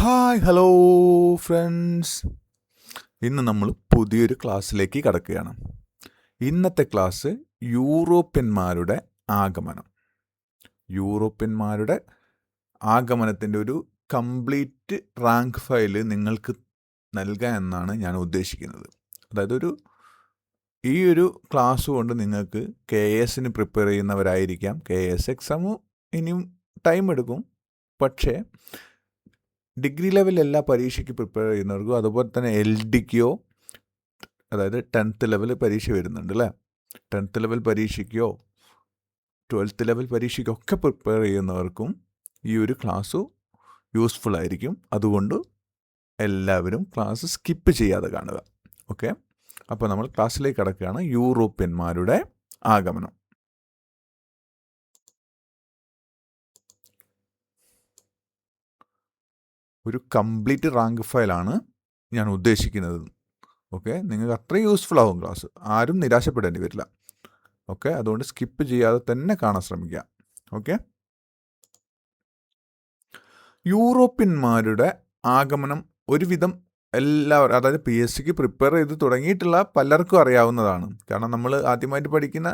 Hi hello friends. ഇന്ന് നമ്മൾ പുതിയൊരു ക്ലാസ്സിലേക്ക് കടക്കുകയാണ്. ഇന്നത്തെ ക്ലാസ് യൂറോപ്യന്മാരുടെ ആഗമനം. യൂറോപ്യന്മാരുടെ ആഗമനത്തിൻ്റെ ഒരു കംപ്ലീറ്റ് റാങ്ക് ഫയൽ നിങ്ങൾക്ക് നൽകാൻ എന്നാണ് ഞാൻ ഉദ്ദേശിക്കുന്നത്. അതായത് ഈ ഒരു ക്ലാസ് കൊണ്ട് നിങ്ങൾക്ക് KS പ്രിപ്പയർ ചെയ്യുന്നവരായിരിക്കാം. KS എക്സാം ഇനിയും ടൈം എടുക്കും. പക്ഷേ ഡിഗ്രി ലെവൽ എല്ലാ പരീക്ഷയ്ക്ക് പ്രിപ്പയർ ചെയ്യുന്നവർക്കും അതുപോലെ തന്നെ LDക്കോ, അതായത് 10th ലെവൽ പരീക്ഷ വരുന്നുണ്ട് അല്ലേ, 10th ലെവൽ പരീക്ഷയ്ക്കോ 12th ലെവൽ പരീക്ഷയ്ക്കൊക്കെ പ്രിപ്പയർ ചെയ്യുന്നവർക്കും ഈ ഒരു ക്ലാസ് യൂസ്ഫുൾ ആയിരിക്കും. അതുകൊണ്ട് എല്ലാവരും ക്ലാസ് സ്കിപ്പ് ചെയ്യാതെ കാണുക. ഓക്കെ, അപ്പോൾ നമ്മൾ ക്ലാസ്സിലേക്ക് കടക്കുകയാണ്. യൂറോപ്യന്മാരുടെ ആഗമനം. ഒരു കംപ്ലീറ്റ് റാങ്ക് ഫയലാണ് ഞാൻ ഉദ്ദേശിക്കുന്നത്. ഓക്കെ, നിങ്ങൾക്ക് അത്രയും യൂസ്ഫുൾ ആവും ക്ലാസ്. ആരും നിരാശപ്പെടേണ്ടി വരില്ല. ഓക്കെ, അതുകൊണ്ട് സ്കിപ്പ് ചെയ്യാതെ തന്നെ കാണാൻ ശ്രമിക്കുക. ഓക്കെ, യൂറോപ്യന്മാരുടെ ആഗമനം ഒരുവിധം എല്ലാവരും, അതായത് PSCക്ക് പ്രിപ്പയർ ചെയ്ത് തുടങ്ങിയിട്ടുള്ള പലർക്കും അറിയാവുന്നതാണ്. കാരണം നമ്മൾ ആദ്യമായിട്ട് പഠിക്കുന്ന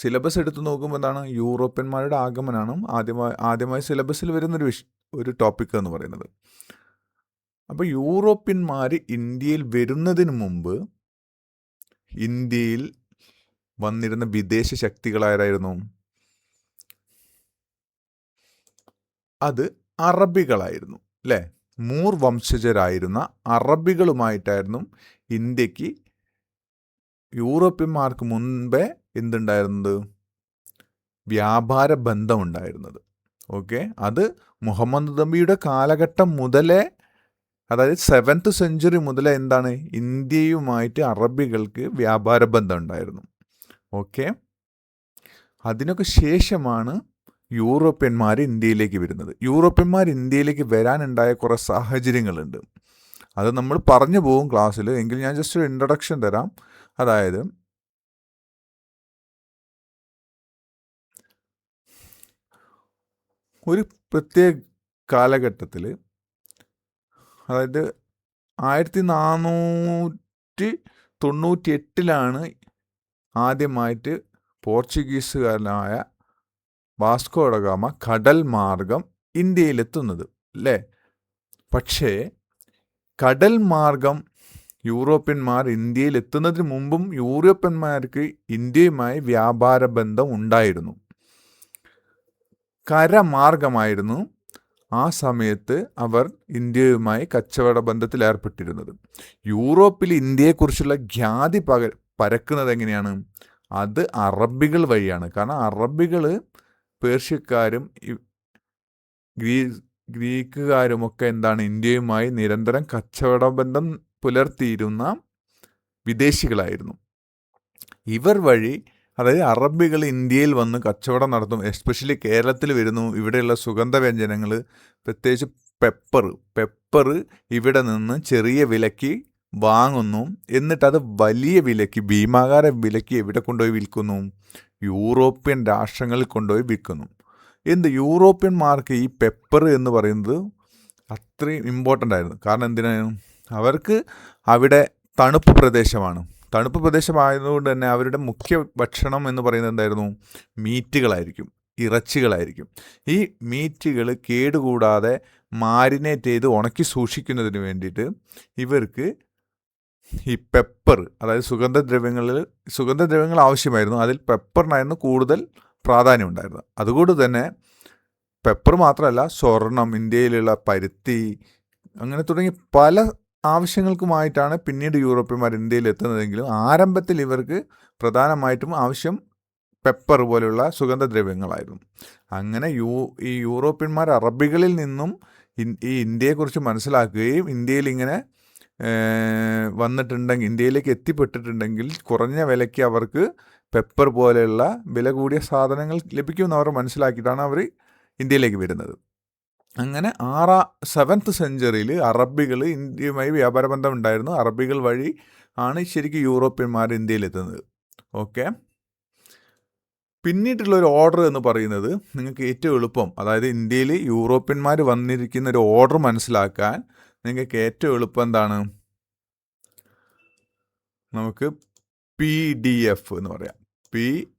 സിലബസ് എടുത്ത് നോക്കുമ്പോൾ എന്താണ്, യൂറോപ്യന്മാരുടെ ആഗമനമാണ് ആദ്യമായി സിലബസിൽ വരുന്നൊരു ഒരു ടോപ്പിക് എന്ന് പറയുന്നത്. അപ്പോൾ യൂറോപ്യന്മാർ ഇന്ത്യയിൽ വരുന്നതിന് മുമ്പ് ഇന്ത്യയിൽ വന്നിരുന്ന വിദേശ ശക്തികളായിരുന്നു? അത് അറബികളായിരുന്നു അല്ലേ. മൂർ വംശജരായിരുന്ന അറബികളുമായിട്ടായിരുന്നു ഇന്ത്യക്ക് യൂറോപ്യന്മാർക്ക് മുൻപേ എന്തുണ്ടായിരുന്നത്, വ്യാപാര ബന്ധമുണ്ടായിരുന്നത്. ഓക്കെ, അത് മുഹമ്മദ് നബിയുടെ കാലഘട്ടം മുതലേ, അതായത് 7th സെഞ്ച്വറി മുതലേ എന്താണ്, ഇന്ത്യയുമായിട്ട് അറബികൾക്ക് വ്യാപാര ബന്ധം ഉണ്ടായിരുന്നു. ഓക്കെ, അതിനൊക്കെ ശേഷമാണ് യൂറോപ്യന്മാർ ഇന്ത്യയിലേക്ക് വരുന്നത്. യൂറോപ്യന്മാർ ഇന്ത്യയിലേക്ക് വരാനുണ്ടായ കുറേ സാഹചര്യങ്ങളുണ്ട്. അത് നമ്മൾ പറഞ്ഞു പോകും ക്ലാസ്സിൽ. എങ്കിൽ ഞാൻ ജസ്റ്റ് ഒരു ഇൻട്രൊഡക്ഷൻ തരാം. അതായത് ഒരു പ്രത്യേക കാലഘട്ടത്തിൽ, അതായത് 1498 ആദ്യമായിട്ട് പോർച്ചുഗീസുകാരനായ വാസ്കോ ഡ ഗാമ കടൽ മാർഗം ഇന്ത്യയിലെത്തുന്നത് അല്ലേ. പക്ഷേ കടൽ മാർഗം യൂറോപ്യന്മാർ ഇന്ത്യയിൽ എത്തുന്നതിന് മുമ്പും യൂറോപ്യന്മാർക്ക് ഇന്ത്യയുമായി വ്യാപാര ബന്ധം ഉണ്ടായിരുന്നു. കരമാർഗമായിരുന്നു ആ സമയത്ത് അവർ ഇന്ത്യയുമായി കച്ചവട ബന്ധത്തിൽ ഏർപ്പെട്ടിരുന്നത്. യൂറോപ്പിൽ ഇന്ത്യയെക്കുറിച്ചുള്ള ഖ്യാതി പരക്കുന്നത് എങ്ങനെയാണ്? അത് അറബികൾ വഴിയാണ്. കാരണം അറബികൾ പേർഷ്യക്കാരും ഗ്രീക്കുകാരുമൊക്കെ എന്താണ്, ഇന്ത്യയുമായി നിരന്തരം കച്ചവട ബന്ധം പുലർത്തിയിരുന്ന വിദേശികളായിരുന്നു. ഇവർ വഴി, അതായത് അറബികൾ ഇന്ത്യയിൽ വന്ന് കച്ചവടം നടത്തും. എസ്പെഷ്യലി കേരളത്തിൽ വരുന്നു. ഇവിടെയുള്ള സുഗന്ധവ്യഞ്ജനങ്ങൾ, പ്രത്യേകിച്ച് പെപ്പർ ഇവിടെ നിന്ന് ചെറിയ വിലയ്ക്ക് വാങ്ങുന്നു. എന്നിട്ടത് വലിയ വിലയ്ക്ക്, ഭീമാകാര വിലയ്ക്ക് എവിടെ കൊണ്ടുപോയി വിൽക്കുന്നു? യൂറോപ്യൻ രാഷ്ട്രങ്ങളിൽ കൊണ്ടുപോയി വിൽക്കുന്നു. യൂറോപ്യന്മാർക്ക് ഈ പെപ്പർ എന്ന് പറയുന്നത് അത്രയും ഇമ്പോർട്ടൻ്റ് ആയിരുന്നു. കാരണം എന്തിനാണ്? അവർക്ക് അവിടെ തണുപ്പ് പ്രദേശമായതുകൊണ്ട് തന്നെ അവരുടെ മുഖ്യ ഭക്ഷണം എന്ന് പറയുന്നത് എന്തായിരുന്നു? മീറ്റുകളായിരിക്കും, ഇറച്ചികളായിരിക്കും. ഈ മീറ്റുകൾ കേടുകൂടാതെ മാരിനേറ്റ് ചെയ്ത് ഉണക്കി സൂക്ഷിക്കുന്നതിന് വേണ്ടിയിട്ട് ഇവർക്ക് ഈ പെപ്പർ, അതായത് സുഗന്ധദ്രവ്യങ്ങൾ ആവശ്യമായിരുന്നു. അതിൽ പെപ്പറിനായിരുന്നു കൂടുതൽ പ്രാധാന്യം ഉണ്ടായിരുന്നത്. അതുകൊണ്ട് തന്നെ പെപ്പർ മാത്രമല്ല, സ്വർണം, ഇന്ത്യയിലുള്ള പരുത്തി, അങ്ങനെ തുടങ്ങി പല ആവശ്യങ്ങൾക്കുമായിട്ടാണ് പിന്നീട് യൂറോപ്യന്മാർ ഇന്ത്യയിൽ എത്തുന്നതെങ്കിലും ആരംഭത്തിൽ ഇവർക്ക് പ്രധാനമായിട്ടും ആവശ്യം പെപ്പർ പോലെയുള്ള സുഗന്ധദ്രവ്യങ്ങളായിരുന്നു. അങ്ങനെ ഈ യൂറോപ്യന്മാർ അറബികളിൽ നിന്നും ഈ ഇന്ത്യയെക്കുറിച്ച് മനസ്സിലാക്കുകയും ഇന്ത്യയിൽ ഇങ്ങനെ ഇന്ത്യയിലേക്ക് എത്തിപ്പെട്ടിട്ടുണ്ടെങ്കിൽ കുറഞ്ഞ വിലയ്ക്ക് അവർക്ക് പെപ്പർ പോലെയുള്ള വില കൂടിയ സാധനങ്ങൾ ലഭിക്കുമെന്ന് അവർ മനസ്സിലാക്കിയിട്ടാണ് അവർ ഇന്ത്യയിലേക്ക് വരുന്നത്. അങ്ങനെ 7th സെഞ്ച്വറിയിൽ അറബികൾ ഇന്ത്യയുമായി വ്യാപാര ബന്ധം ഉണ്ടായിരുന്നു. അറബികൾ വഴി ആണ് ശരിക്കും യൂറോപ്യന്മാർ ഇന്ത്യയിലെത്തുന്നത്. ഓക്കെ, പിന്നീടുള്ള ഒരു ഓർഡർ എന്ന് പറയുന്നത് നിങ്ങൾക്ക് ഏറ്റവും എളുപ്പം, അതായത് ഇന്ത്യയിൽ യൂറോപ്യന്മാർ വന്നിരിക്കുന്ന ഒരു ഓർഡർ മനസ്സിലാക്കാൻ നിങ്ങൾക്ക് ഏറ്റവും എളുപ്പം എന്താണ്? നമുക്ക് PDF എന്ന് പറയാം. PDF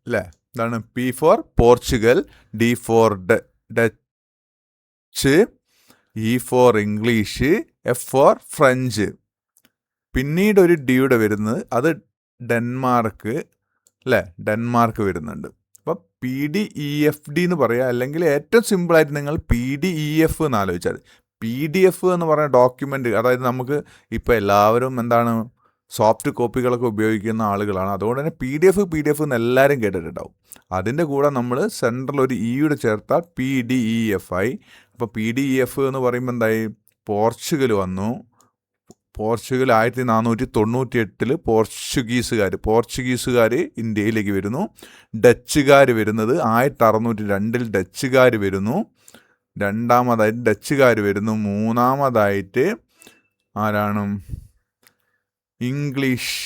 അല്ലേ? എന്താണ്? P for Portugal, D for Dutch, E for English, F for French. പിന്നീട് ഒരു ഡിയുടെ വരുന്നത് അത് ഡെൻമാർക്ക് അല്ലേ? ഡെൻമാർക്ക് വരുന്നുണ്ട്. അപ്പം PDEFD എന്ന് പറയുക, അല്ലെങ്കിൽ ഏറ്റവും സിമ്പിളായിട്ട് നിങ്ങൾ PDF എന്ന് ആലോചിച്ചാൽ. PDF എന്ന് പറയുന്ന ഡോക്യുമെൻ്റ്, അതായത് നമുക്ക് ഇപ്പോൾ എല്ലാവരും എന്താണ് സോഫ്റ്റ് കോപ്പികളൊക്കെ ഉപയോഗിക്കുന്ന ആളുകളാണ്. അതുകൊണ്ട് തന്നെ PDF എന്ന് എല്ലാവരും കേട്ടിട്ടുണ്ടാവും. അതിൻ്റെ കൂടെ നമ്മൾ സെൻട്രൽ ഒരു ഇയുടെ ചേർത്താൽ PDF ആയി. അപ്പോൾ PDF എന്ന് പറയുമ്പോൾ എന്തായി? പോർച്ചുഗൽ വന്നു. പോർച്ചുഗൽ 1498 പോർച്ചുഗീസുകാർ ഇന്ത്യയിലേക്ക് വരുന്നു. ഡച്ചുകാർ വരുന്നത് 1602 ഡച്ചുകാർ വരുന്നു. രണ്ടാമതായിട്ട് ഡച്ചുകാർ വരുന്നു. മൂന്നാമതായിട്ട് ആരാണ്? ഇംഗ്ലീഷ്,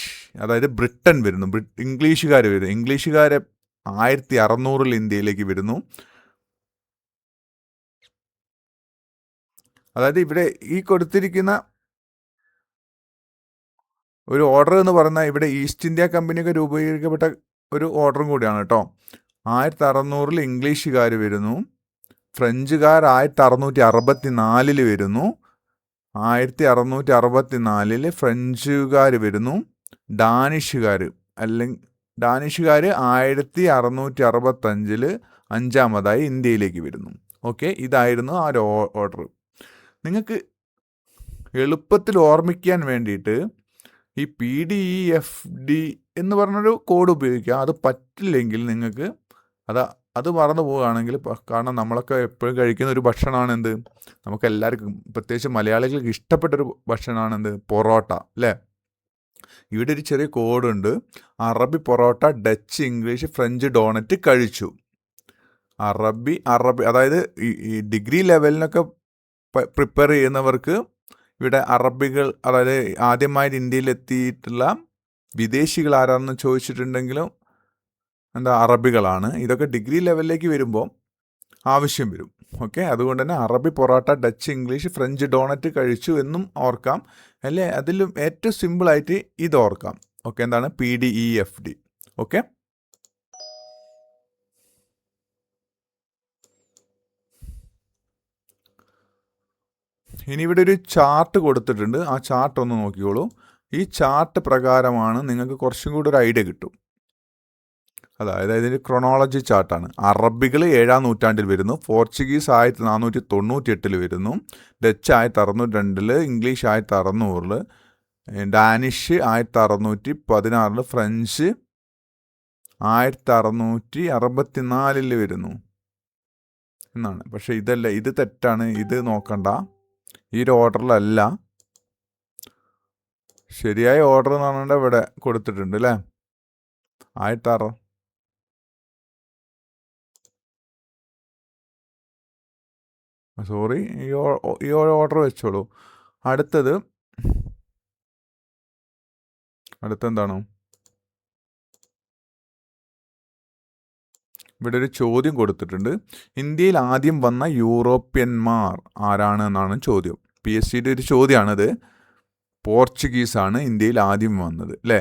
അതായത് ബ്രിട്ടൻ വരുന്നു. ഇംഗ്ലീഷുകാർ വരുന്നു. ഇംഗ്ലീഷുകാർ 1600 ഇന്ത്യയിലേക്ക് വരുന്നു. അതായത് ഇവിടെ ഈ കൊടുത്തിരിക്കുന്ന ഒരു ഓർഡർ എന്ന് പറഞ്ഞാൽ ഇവിടെ ഈസ്റ്റ് ഇന്ത്യ കമ്പനിയൊക്കെ രൂപീകരിക്കപ്പെട്ട ഒരു ഓർഡറും കൂടിയാണ് കേട്ടോ. 1600 ഇംഗ്ലീഷുകാർ വരുന്നു. ഫ്രഞ്ചുകാർ 1664 വരുന്നു. 1664 ഫ്രഞ്ചുകാർ വരുന്നു. ഡാനിഷുകാർ 1665 അഞ്ചാമതായി ഇന്ത്യയിലേക്ക് വരുന്നു. ഓക്കെ, ഇതായിരുന്നു ആ ഒരു ഓർഡർ. നിങ്ങൾക്ക് എളുപ്പത്തിൽ ഓർമ്മിക്കാൻ വേണ്ടിയിട്ട് ഈ PDEFD എന്ന് പറഞ്ഞൊരു കോഡ് ഉപയോഗിക്കാം. അത് പറ്റില്ലെങ്കിൽ നിങ്ങൾക്ക് അത് മറന്നു പോവുകയാണെങ്കിൽ, കാരണം നമ്മളൊക്കെ എപ്പോഴും കഴിക്കുന്ന ഒരു ഭക്ഷണമാണ് എന്ത്? നമുക്കെല്ലാവർക്കും, പ്രത്യേകിച്ച് മലയാളികൾക്ക് ഇഷ്ടപ്പെട്ടൊരു ഭക്ഷണമാണ് എന്ത്? പൊറോട്ട അല്ലേ? ഇവിടെ ഒരു ചെറിയ കോഡുണ്ട്. അറബി parotta, Dutch, English, French donut കഴിച്ചു. അറബി അതായത് ഈ ഡിഗ്രി ലെവലിനൊക്കെ പ്രിപ്പയർ ചെയ്യുന്നവർക്ക് ഇവിടെ അറബികൾ, അതായത് ആദ്യമായിട്ട് ഇന്ത്യയിലെത്തിയിട്ടുള്ള വിദേശികൾ ആരാണെന്ന് ചോദിച്ചിട്ടുണ്ടെങ്കിലും അറബികളാണ്. ഇതൊക്കെ ഡിഗ്രി ലെവലിലേക്ക് വരുമ്പോൾ ആവശ്യം വരും. ഓക്കെ, അതുകൊണ്ട് തന്നെ അറബി parotta, Dutch, English, French donut കഴിച്ചു എന്നും ഓർക്കാം. അല്ലേ? അതിലും ഏറ്റവും സിമ്പിളായിട്ട് ഇത് ഓർക്കാം. ഓക്കെ, എന്താണ്? PDEFD. ഓക്കെ, ഇനി ഇവിടെ ഒരു ചാർട്ട് കൊടുത്തിട്ടുണ്ട്. ആ ചാർട്ട് ഒന്ന് നോക്കിക്കോളൂ. ഈ ചാർട്ട് പ്രകാരമാണ് നിങ്ങൾക്ക് കുറച്ചും കൂടി ഒരു ഐഡിയ കിട്ടും. അതായത് ഇതിൻ്റെ ക്രൊണോളജി ചാർട്ടാണ്. അറബികൾ 7-ാം നൂറ്റാണ്ടിൽ വരുന്നു. പോർച്ചുഗീസ് 1498 വരുന്നു. ഡച്ച് 1602, ഇംഗ്ലീഷ് 1600, ഡാനിഷ് 1616, ഫ്രഞ്ച് 1664 വരുന്നു എന്നാണ്. പക്ഷെ ഇതല്ല, ഇത് തെറ്റാണ്. ഇത് നോക്കണ്ട, ഈ ഒരു ഓർഡറിലല്ല. ശരിയായ ഓർഡർ എന്ന് പറഞ്ഞാൽ ഇവിടെ കൊടുത്തിട്ടുണ്ട് അല്ലേ? 1600. സോറി, ഈ ഓർഡർ വെച്ചോളൂ. അടുത്തെന്താണ്? ഇവിടെ ഒരു ചോദ്യം കൊടുത്തിട്ടുണ്ട്. ഇന്ത്യയിൽ ആദ്യം വന്ന യൂറോപ്യന്മാർ ആരാണ് എന്നാണ് ചോദ്യം. PSCയുടെ ഒരു ചോദ്യമാണിത്. പോർച്ചുഗീസാണ് ഇന്ത്യയിൽ ആദ്യം വന്നത് അല്ലേ?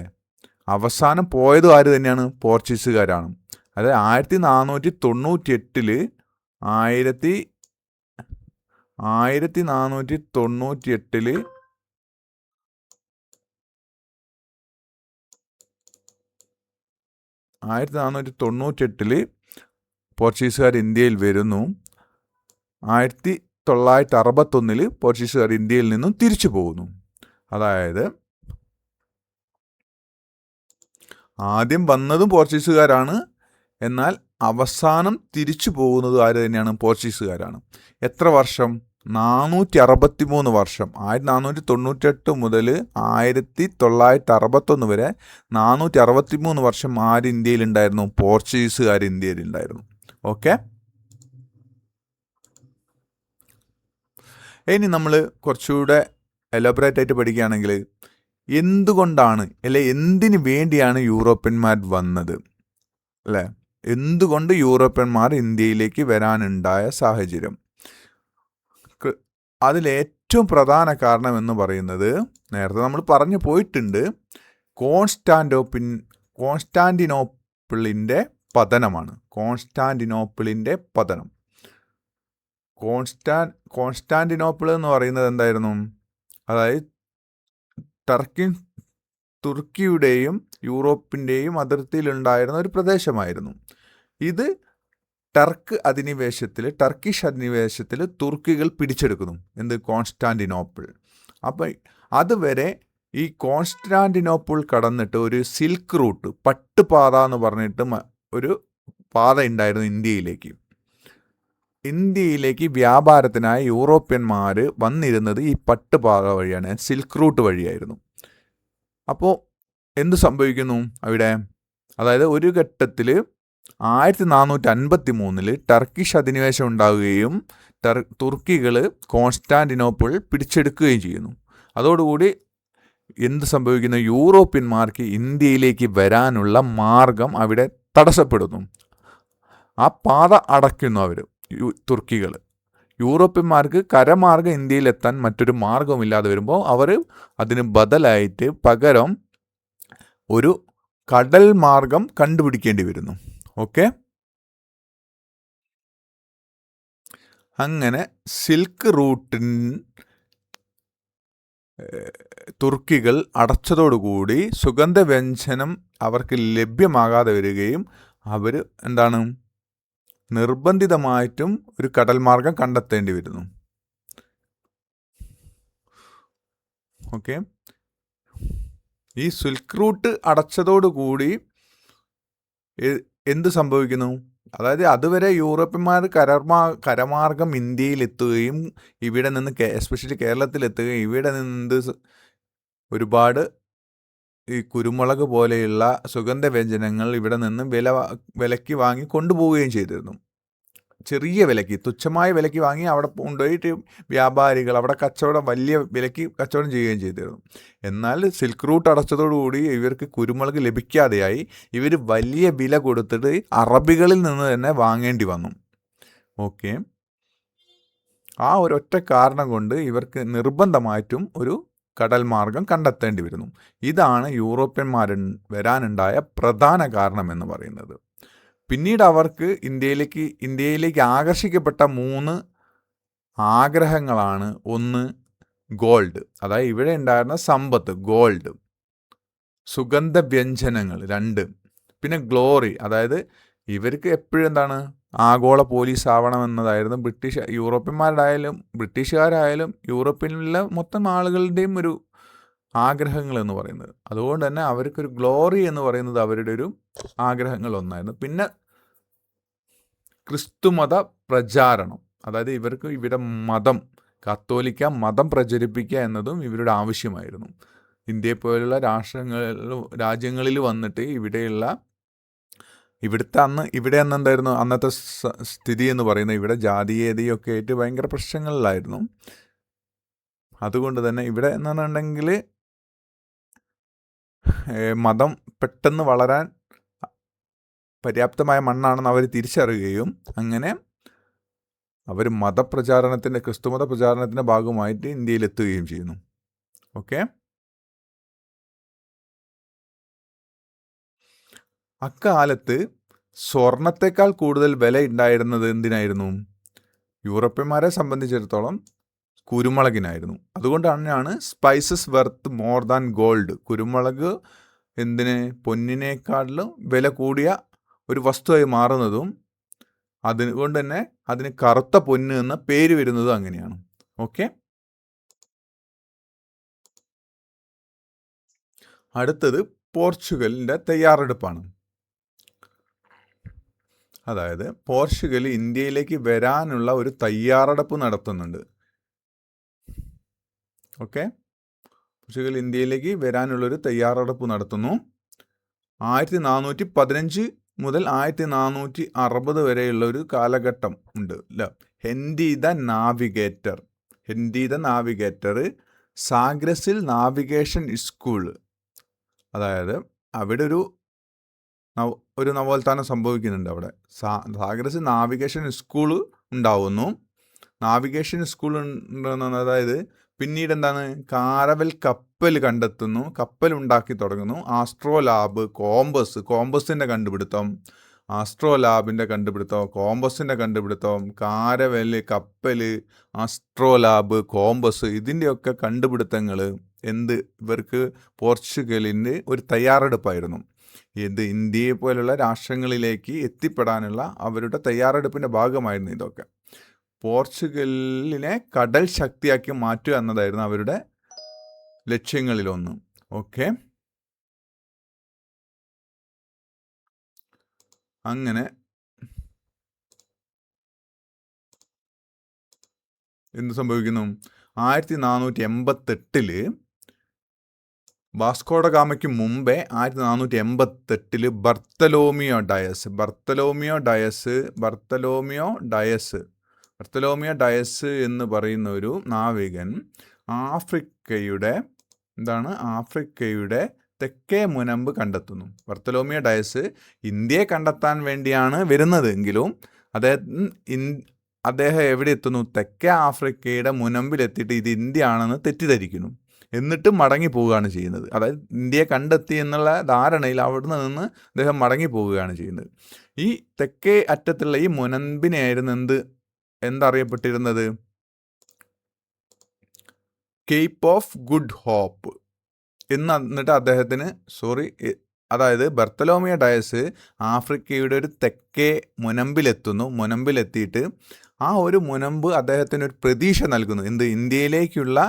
അവസാനം പോയതും ആര് തന്നെയാണ്? പോർച്ചുഗീസുകാരാണ്. അതായത് 1498 1498 പോർച്ചുഗീസുകാർ ഇന്ത്യയിൽ വരുന്നു. 1961 പോർച്ചുഗീസുകാർ ഇന്ത്യയിൽ നിന്നും തിരിച്ചു പോകുന്നു. അതായത് ആദ്യം വന്നതും പോർച്ചുഗീസുകാരാണ്, എന്നാൽ അവസാനം തിരിച്ചു പോകുന്നതും ആര് തന്നെയാണ്? പോർച്ചുഗീസുകാരാണ്. എത്ര വർഷം? 463 വർഷം. 1498 മുതൽ 1961 വരെ 463 വർഷം ആര് ഇന്ത്യയിലുണ്ടായിരുന്നു? പോർച്ചുഗീസുകാർ ഇന്ത്യയിലുണ്ടായിരുന്നു. ഓക്കെ, ഇനി നമ്മൾ കുറച്ചുകൂടെ എലോബറേറ്റ് ആയിട്ട് പഠിക്കുകയാണെങ്കിൽ എന്തുകൊണ്ടാണ് എന്തിനു വേണ്ടിയാണ് യൂറോപ്യന്മാർ വന്നത് അല്ലേ? എന്തുകൊണ്ട് യൂറോപ്യന്മാർ ഇന്ത്യയിലേക്ക് വരാനുണ്ടായ സാഹചര്യം? അതിലേറ്റവും പ്രധാന കാരണം എന്ന് പറയുന്നത് നേരത്തെ നമ്മൾ പറഞ്ഞു പോയിട്ടുണ്ട്, കോൺസ്റ്റാന്റിനോപ്പിളിൻ്റെ പതനമാണ്. കോൺസ്റ്റാന്റിനോപ്പിളിൻ്റെ പതനം. കോൺസ്റ്റാന്റിനോപ്പിൾ എന്ന് പറയുന്നത് എന്തായിരുന്നു? അതായത് തുർക്കിയുടെയും യൂറോപ്പിൻ്റെയും അതിർത്തിയിലുണ്ടായിരുന്ന ഒരു പ്രദേശമായിരുന്നു. ഇത് ടർക്കിഷ് അധിനിവേശത്തിൽ തുർക്കികൾ പിടിച്ചെടുക്കുന്നു. കോൺസ്റ്റാന്റിനോപ്പിൾ. അപ്പം അതുവരെ ഈ കോൺസ്റ്റാന്റിനോപ്പിൾ കടന്നിട്ട് ഒരു സിൽക്ക് റൂട്ട്, പട്ടുപാത എന്ന് പറഞ്ഞിട്ട് ഒരു പാത ഉണ്ടായിരുന്നു ഇന്ത്യയിലേക്ക് വ്യാപാരത്തിനായി യൂറോപ്യന്മാർ വന്നിരുന്നത് ഈ പട്ടുപാത വഴിയാണ്, സിൽക്ക് റൂട്ട് വഴിയായിരുന്നു. അപ്പോൾ എന്ത് സംഭവിക്കുന്നു അവിടെ? അതായത് ഒരു ഘട്ടത്തിൽ 1453 ടർക്കിഷ് അധിനിവേശം ഉണ്ടാവുകയും തുർക്കികൾ കോൺസ്റ്റാന്റിനോപ്പിൾ പിടിച്ചെടുക്കുകയും ചെയ്യുന്നു. അതോടുകൂടി എന്ത് സംഭവിക്കുന്നു? യൂറോപ്യന്മാർക്ക് ഇന്ത്യയിലേക്ക് വരാനുള്ള മാർഗം അവിടെ തടസ്സപ്പെടുന്നു. ആ പാത അടയ്ക്കുന്നു തുർക്കികൾ. യൂറോപ്യന്മാർക്ക് കരമാർഗം ഇന്ത്യയിലെത്താൻ മറ്റൊരു മാർഗമില്ലാതെ വരുമ്പോൾ അവർ അതിന് ബദലായിട്ട് പകരം ഒരു കടൽ മാർഗം കണ്ടുപിടിക്കേണ്ടി വരുന്നു. ഓക്കെ, അങ്ങനെ സിൽക്ക് റൂട്ടിൻ തുർക്കികൾ അടച്ചതോടുകൂടി സുഗന്ധവ്യഞ്ജനം അവർക്ക് ലഭ്യമാകാതെ വരികയും അവർ നിർബന്ധിതമായിട്ടും ഒരു കടൽ മാർഗം കണ്ടെത്തേണ്ടി വരുന്നു. ഓക്കെ, ഈ സിൽക്ക് റൂട്ട് അടച്ചതോടുകൂടി എന്ത് സംഭവിക്കുന്നു? അതായത് അതുവരെ യൂറോപ്യന്മാർ കരമാർഗം ഇന്ത്യയിലെത്തുകയും ഇവിടെ നിന്ന് എസ്പെഷ്യലി കേരളത്തിലെത്തുകയും ഇവിടെ നിന്ന് ഒരുപാട് ഈ കുരുമുളക് പോലെയുള്ള സുഗന്ധവ്യഞ്ജനങ്ങൾ ഇവിടെ നിന്ന് വിലയ്ക്ക് വാങ്ങി കൊണ്ടുപോവുകയും ചെയ്തിരുന്നു. ചെറിയ വിലയ്ക്ക്, തുച്ഛമായ വിലയ്ക്ക് വാങ്ങി അവിടെ കൊണ്ടുപോയിട്ട് വ്യാപാരികൾ അവിടെ വലിയ വിലയ്ക്ക് കച്ചവടം ചെയ്യുകയും ചെയ്തിരുന്നു. എന്നാൽ സിൽക്ക് റൂട്ട് അടച്ചതോടുകൂടി ഇവർക്ക് കുരുമുളക് ലഭിക്കാതെയായി. ഇവർ വലിയ വില കൊടുത്തിട്ട് അറബികളിൽ നിന്ന് തന്നെ വാങ്ങേണ്ടി വന്നു. ഓക്കെ, ആ ഒരൊറ്റ കാരണം കൊണ്ട് ഇവർക്ക് നിർബന്ധമായിട്ടും ഒരു കടൽ മാർഗം കണ്ടെത്തേണ്ടി വരുന്നു. ഇതാണ് യൂറോപ്യന്മാർ വരാനുണ്ടായ പ്രധാന കാരണം എന്ന് പറയുന്നത്. പിന്നീട് അവർക്ക് ഇന്ത്യയിലേക്ക് ആകർഷിക്കപ്പെട്ട 3 ആഗ്രഹങ്ങളാണ്. ഒന്ന്, ഗോൾഡ്, അതായത് ഇവിടെ ഉണ്ടായിരുന്ന സമ്പത്ത്, ഗോൾഡ്. സുഗന്ധവ്യഞ്ജനങ്ങൾ 2. പിന്നെ ഗ്ലോറി, അതായത് ഇവർക്ക് എപ്പോഴും ആഗോള പോലീസ് ആവണമെന്നതായിരുന്നു ബ്രിട്ടീഷുകാരായാലും യൂറോപ്പിലെ മൊത്തം ആളുകളുടെയും ഒരു ആഗ്രഹങ്ങൾ എന്ന് പറയുന്നത്. അതുകൊണ്ട് തന്നെ അവർക്കൊരു ഗ്ലോറി എന്ന് പറയുന്നത് അവരുടെ ഒരു ആഗ്രഹങ്ങൾ ഒന്നായിരുന്നു. പിന്നെ ക്രിസ്തുമത പ്രചാരണം, അതായത് ഇവർക്ക് ഇവിടെ കത്തോലിക്ക മതം പ്രചരിപ്പിക്കുക എന്നതും ഇവരുടെ ആവശ്യമായിരുന്നു. ഇന്ത്യയെ പോലുള്ള രാജ്യങ്ങളിൽ വന്നിട്ട് ഇവിടെ എന്തായിരുന്നു അന്നത്തെ സ്ഥിതി എന്ന് പറയുന്നത്? ഇവിടെ ജാതീയതയൊക്കെ ആയിട്ട് ഭയങ്കര പ്രശ്നങ്ങളിലായിരുന്നു. അതുകൊണ്ട് തന്നെ ഇവിടെ എന്നുണ്ടെങ്കിൽ മതം പെട്ടെന്ന് വളരാൻ പര്യാപ്തമായ മണ്ണാണെന്ന് അവർ തിരിച്ചറിയുകയും അങ്ങനെ അവർ ക്രിസ്തുമത പ്രചാരണത്തിൻ്റെ ഭാഗമായിട്ട് ഇന്ത്യയിലെത്തുകയും ചെയ്യുന്നു. ഓക്കെ, അക്കാലത്ത് സ്വർണത്തെക്കാൾ കൂടുതൽ വില ഉണ്ടായിരുന്നത് എന്തിനായിരുന്നു? യൂറോപ്യന്മാരെ സംബന്ധിച്ചിടത്തോളം കുരുമുളകിനായിരുന്നു. അതുകൊണ്ടാണ് spices Worth more than gold. കുരുമുളക് പൊന്നിനേക്കാളിലും വില കൂടിയ ഒരു വസ്തുവായി മാറുന്നതും അതുകൊണ്ട് തന്നെ അതിന് കറുത്ത പൊന്ന് എന്ന പേര് വരുന്നതും അങ്ങനെയാണ്. ഓക്കെ, അടുത്തത് പോർച്ചുഗലിൻ്റെ തയ്യാറെടുപ്പാണ്. അതായത് പോർച്ചുഗൽ ഇന്ത്യയിലേക്ക് വരാനുള്ള ഒരു തയ്യാറെടുപ്പ് നടത്തുന്നുണ്ട്. ഓക്കെ, പോർച്ചുഗൽ ഇന്ത്യയിലേക്ക് വരാനുള്ളൊരു തയ്യാറെടുപ്പ് നടത്തുന്നു. 1415 മുതൽ 1460 വരെയുള്ള ഒരു കാലഘട്ടം ഉണ്ട് അല്ലേ? Henry the navigator Henry the navigator സാഗ്രസിൽ നാവിഗേഷൻ സ്കൂൾ, അതായത് അവിടെ ഒരു നവോത്ഥാനം സംഭവിക്കുന്നുണ്ട്. അവിടെ സാഗ്രസിൽ നാവിഗേഷൻ സ്കൂൾ ഉണ്ടാവുന്നു. നാവിഗേഷൻ സ്കൂൾ ഉണ്ടെന്ന്, അതായത് പിന്നീട് എന്താണ്, കാരവൽ കപ്പൽ കണ്ടെത്തുന്നു, കപ്പൽ ഉണ്ടാക്കി തുടങ്ങുന്നു. ആസ്ട്രോ ലാബ്, കോമ്പസിൻ്റെ കണ്ടുപിടുത്തം, ആസ്ട്രോ ലാബിൻ്റെ കണ്ടുപിടുത്തം, കോമ്പസിൻ്റെ കണ്ടുപിടുത്തം, കാരവൽ, കപ്പൽ, ആസ്ട്രോ ലാബ്, കോമ്പസ്, ഇതിൻ്റെയൊക്കെ കണ്ടുപിടുത്തങ്ങൾ ഇവർക്ക് പോർച്ചുഗലിൻ്റെ ഒരു തയ്യാറെടുപ്പായിരുന്നു. ഇന്ത്യയെ പോലുള്ള രാഷ്ട്രങ്ങളിലേക്ക് എത്തിപ്പെടാനുള്ള അവരുടെ തയ്യാറെടുപ്പിൻ്റെ ഭാഗമായിരുന്നു ഇതൊക്കെ. പോർച്ചുഗലിനെ കടൽ ശക്തിയാക്കി മാറ്റുക എന്നതായിരുന്നു അവരുടെ ലക്ഷ്യങ്ങളിലൊന്ന്. ഓക്കെ, അങ്ങനെ എന്ത് സംഭവിക്കുന്നു? 1488 വാസ്കോഡ ഗാമയ്ക്ക് മുമ്പേ 1488 ബർത്തലോമിയോ ഡയസ് എന്ന് പറയുന്ന ഒരു നാവികൻ ആഫ്രിക്കയുടെ തെക്കേ മുനമ്പ് കണ്ടെത്തുന്നു. ബർത്തലോമിയോ ഡയസ് ഇന്ത്യയെ കണ്ടെത്താൻ വേണ്ടിയാണ് വരുന്നതെങ്കിലും അദ്ദേഹം എവിടെ എത്തുന്നു? തെക്കേ ആഫ്രിക്കയുടെ മുനമ്പിലെത്തിയിട്ട് ഇത് ഇന്ത്യ ആണെന്ന് തെറ്റിദ്ധരിക്കുന്നു. എന്നിട്ട് മടങ്ങി പോവുകയാണ് ചെയ്യുന്നത്. അതായത് ഇന്ത്യയെ കണ്ടെത്തി എന്നുള്ള ധാരണയിൽ അവിടെ നിന്ന് അദ്ദേഹം മടങ്ങി പോവുകയാണ് ചെയ്യുന്നത്. ഈ തെക്കേ അറ്റത്തുള്ള ഈ മുനമ്പിനെയായിരുന്നു എന്തറിയപ്പെട്ടിരുന്നത്? കേപ്പ് ഓഫ് ഗുഡ് ഹോപ്പ് എന്നിട്ട് അദ്ദേഹത്തിന് അതായത് ബർത്തലോമിയോ ഡയസ് ആഫ്രിക്കയുടെ ഒരു തെക്കേ മുനമ്പിലെത്തിയിട്ട് ആ ഒരു മുനമ്പ് അദ്ദേഹത്തിന് ഒരു പ്രതീക്ഷ നൽകുന്നു. ഇന്ത്യയിലേക്കുള്ള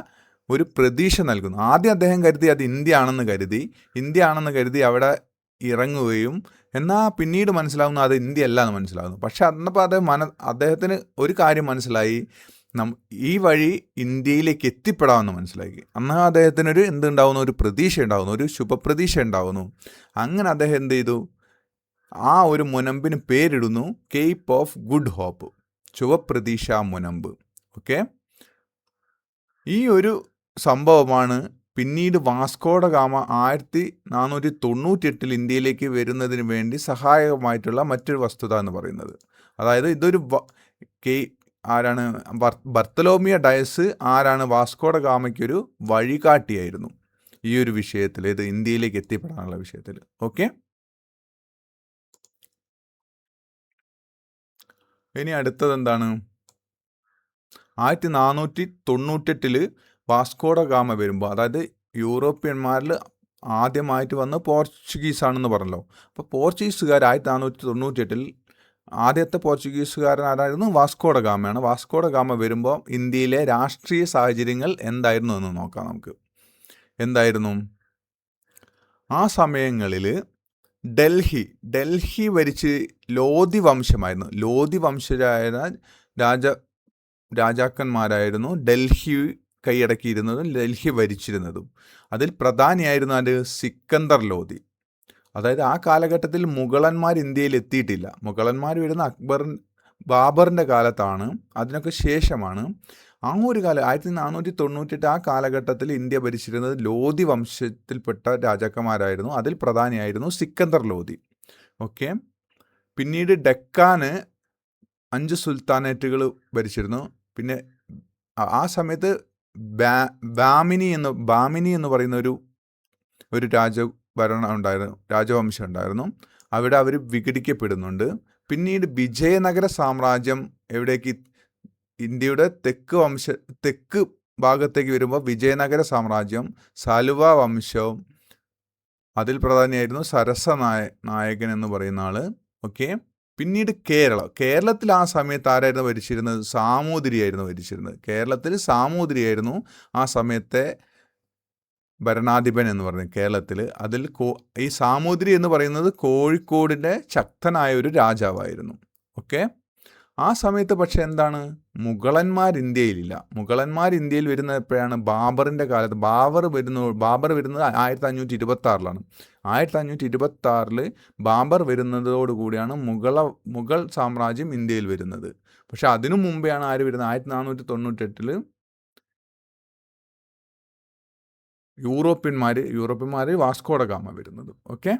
ഒരു പ്രതീക്ഷ നൽകുന്നു. ആദ്യം അദ്ദേഹം കരുതി അത് ഇന്ത്യ ആണെന്ന് കരുതി അവിടെ ഇറങ്ങുകയും, എന്നാൽ പിന്നീട് മനസ്സിലാവുന്നു അത് ഇന്ത്യ അല്ല എന്ന് മനസ്സിലാവുന്നു. പക്ഷെ അന്നപ്പോൾ അദ്ദേഹത്തിന് ഒരു കാര്യം മനസ്സിലായി, ഈ വഴി ഇന്ത്യയിലേക്ക് എത്തിപ്പെടാമെന്ന് മനസ്സിലാക്കി. എന്നാൽ അദ്ദേഹത്തിനൊരു ഒരു പ്രതീക്ഷ ഉണ്ടാകുന്നു, ഒരു ശുഭപ്രതീക്ഷ ഉണ്ടാകുന്നു. അങ്ങനെ അദ്ദേഹം എന്ത് ചെയ്തു? ആ ഒരു മുനമ്പിന് പേരിടുന്നു കേപ്പ് ഓഫ് ഗുഡ് ഹോപ്പ്, ശുഭപ്രതീക്ഷ മുനമ്പ്. ഓക്കെ, ഈ ഒരു സംഭവമാണ് പിന്നീട് വാസ്കോഡ ഗാമ 1498 ഇന്ത്യയിലേക്ക് വരുന്നതിന് വേണ്ടി സഹായകമായിട്ടുള്ള മറ്റൊരു വസ്തുത എന്ന് പറയുന്നത്. അതായത് ഇതൊരു ആരാണ്? ബർത്തലോമിയോ ഡയസ് വാസ്കോഡ ഗാമയ്ക്കൊരു വഴികാട്ടിയായിരുന്നു ഈ ഒരു വിഷയത്തിൽ, ഇത് ഇന്ത്യയിലേക്ക് എത്തിപ്പെടാനുള്ള വിഷയത്തിൽ. ഓക്കെ, ഇനി അടുത്തത് എന്താണ്? 1498 വാസ്കോഡ ഗാമ വരുമ്പോൾ, അതായത് യൂറോപ്യന്മാരിൽ ആദ്യമായിട്ട് വന്ന് പോർച്ചുഗീസാണെന്ന് പറഞ്ഞല്ലോ. അപ്പോൾ പോർച്ചുഗീസുകാർ 1498 ആദ്യത്തെ പോർച്ചുഗീസുകാരൻ ആരായിരുന്നു? വാസ്കോഡ ഗാമയാണ്. വാസ്കോഡ ഗാമ വരുമ്പോൾ ഇന്ത്യയിലെ രാഷ്ട്രീയ സാഹചര്യങ്ങൾ എന്തായിരുന്നു എന്ന് നോക്കാം നമുക്ക്. എന്തായിരുന്നു ആ സമയങ്ങളിൽ? ഡൽഹി ഭരിച്ച് ലോധി വംശമായിരുന്നു. ലോധി വംശജരായ രാജാക്കന്മാരായിരുന്നു ഡൽഹി കൈയടക്കിയിരുന്നതും ഡൽഹി ഭരിച്ചിരുന്നതും. അതിൽ പ്രധാനിയായിരുന്നു സിക്കന്ദർ ലോധി. അതായത് ആ കാലഘട്ടത്തിൽ മുഗളന്മാർ ഇന്ത്യയിൽ എത്തിയിട്ടില്ല. മുഗളന്മാർ വരുന്ന ബാബറിൻ്റെ കാലത്താണ്, അതിനൊക്കെ ശേഷമാണ്. ആ ഒരു 1498 ആ കാലഘട്ടത്തിൽ ഇന്ത്യ ഭരിച്ചിരുന്നത് ലോധി വംശത്തിൽപ്പെട്ട രാജാക്കന്മാരായിരുന്നു. അതിൽ പ്രധാനിയായിരുന്നു സിക്കന്ദർ ലോധി. ഓക്കെ, പിന്നീട് ഡെക്കാന് 5 സുൽത്താനേറ്റുകൾ ഭരിച്ചിരുന്നു. പിന്നെ ആ സമയത്ത് ബാമിനി എന്ന് പറയുന്ന ഒരു രാജവംശം ഉണ്ടായിരുന്നു. അവിടെ അവർ വിഘടിക്കപ്പെടുന്നുണ്ട്. പിന്നീട് വിജയനഗര സാമ്രാജ്യം എവിടേക്ക്? ഇന്ത്യയുടെ തെക്ക് ഭാഗത്തേക്ക് വരുമ്പോൾ വിജയനഗര സാമ്രാജ്യം, സാലുവ വംശവും, അതിൽ പ്രധാനിയായിരുന്നു നായകൻ എന്ന് പറയുന്ന ആള്. ഓക്കെ, പിന്നീട് കേരളത്തിൽ ആ സമയത്ത് ആരായിരുന്നു ഭരിച്ചിരുന്നത്? സാമൂതിരിയായിരുന്നു ഭരിച്ചിരുന്നത്. കേരളത്തിൽ സാമൂതിരിയായിരുന്നു ആ സമയത്തെ ഭരണാധിപൻ എന്ന് പറയുന്നത് കേരളത്തിൽ. അതിൽ ഈ സാമൂതിരി എന്ന് പറയുന്നത് കോഴിക്കോടിൻ്റെ ശക്തനായ ഒരു രാജാവായിരുന്നു. ഓക്കെ, ആ സമയത്ത് പക്ഷെ എന്താണ്? മുഗളന്മാർ ഇന്ത്യയിലില്ല. മുഗളന്മാർ ഇന്ത്യയിൽ വരുന്നത് എപ്പോഴാണ്? ബാബറിൻ്റെ കാലത്ത്. ബാബർ വരുന്നത് 1526 1526 ബാബർ വരുന്നതോടുകൂടിയാണ് മുഗൾ സാമ്രാജ്യം ഇന്ത്യയിൽ വരുന്നത്. പക്ഷെ അതിനു മുമ്പെയാണ് ആര് വരുന്നത്? 1498 യൂറോപ്യന്മാർ വാസ്കോഡ ഗാമ വരുന്നത്. ഓക്കെ,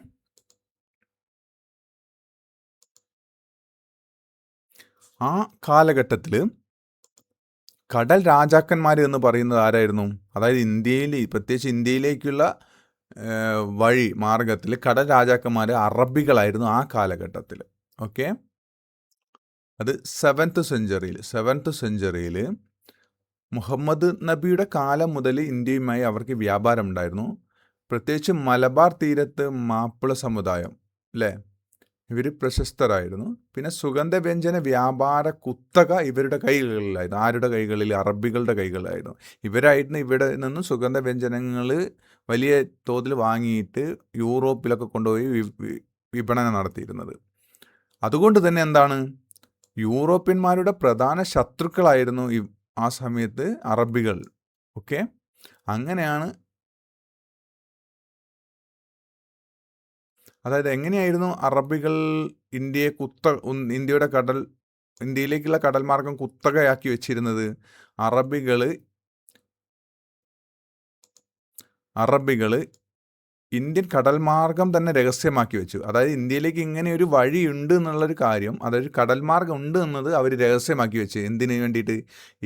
ആ കാലഘട്ടത്തിൽ കടൽ രാജാക്കന്മാർ എന്ന് പറയുന്നത് ആരായിരുന്നു? അതായത് പ്രത്യേകിച്ച് ഇന്ത്യയിലേക്കുള്ള മാർഗത്തിൽ കടൽ രാജാക്കന്മാർ അറബികളായിരുന്നു ആ കാലഘട്ടത്തിൽ. ഓക്കെ, അത് 7th സെഞ്ചുറിയിൽ മുഹമ്മദ് നബിയുടെ കാലം മുതൽ ഇന്ത്യയുമായി അവർക്ക് വ്യാപാരം ഉണ്ടായിരുന്നു. പ്രത്യേകിച്ച് മലബാർ തീരത്ത് മാപ്പിള സമുദായം, അല്ലേ, ഇവർ പ്രശസ്തരായിരുന്നു. പിന്നെ സുഗന്ധവ്യഞ്ജന വ്യാപാര കുത്തക ഇവരുടെ കൈകളിലായിരുന്നു. ആരുടെ കൈകളിൽ? അറബികളുടെ കൈകളിലായിരുന്നു. ഇവരായിരുന്നു ഇവിടെ നിന്നും സുഗന്ധവ്യഞ്ജനങ്ങൾ വലിയ തോതിൽ വാങ്ങിയിട്ട് യൂറോപ്പിലൊക്കെ കൊണ്ടുപോയി വിപണനം നടത്തിയിരുന്നത്. അതുകൊണ്ട് തന്നെ എന്താണ്, യൂറോപ്യന്മാരുടെ പ്രധാന ശത്രുക്കളായിരുന്നു ആ സമയത്ത് അറബികൾ. ഓക്കെ, അങ്ങനെയാണ്. അതായത് എങ്ങനെയായിരുന്നു അറബികൾ ഇന്ത്യയിലേക്കുള്ള കടൽ മാർഗം കുത്തകയാക്കി വെച്ചിരുന്നത്? അറബികൾ ഇന്ത്യൻ കടൽ മാർഗം തന്നെ രഹസ്യമാക്കി വെച്ചു. അതായത് ഇന്ത്യയിലേക്ക് ഇങ്ങനെ ഒരു വഴി ഉണ്ട് എന്നുള്ളൊരു കാര്യം, അതായത് കടൽ മാർഗം ഉണ്ട് എന്നത് അവർ രഹസ്യമാക്കി വെച്ചു. എന്തിനു വേണ്ടിയിട്ട്?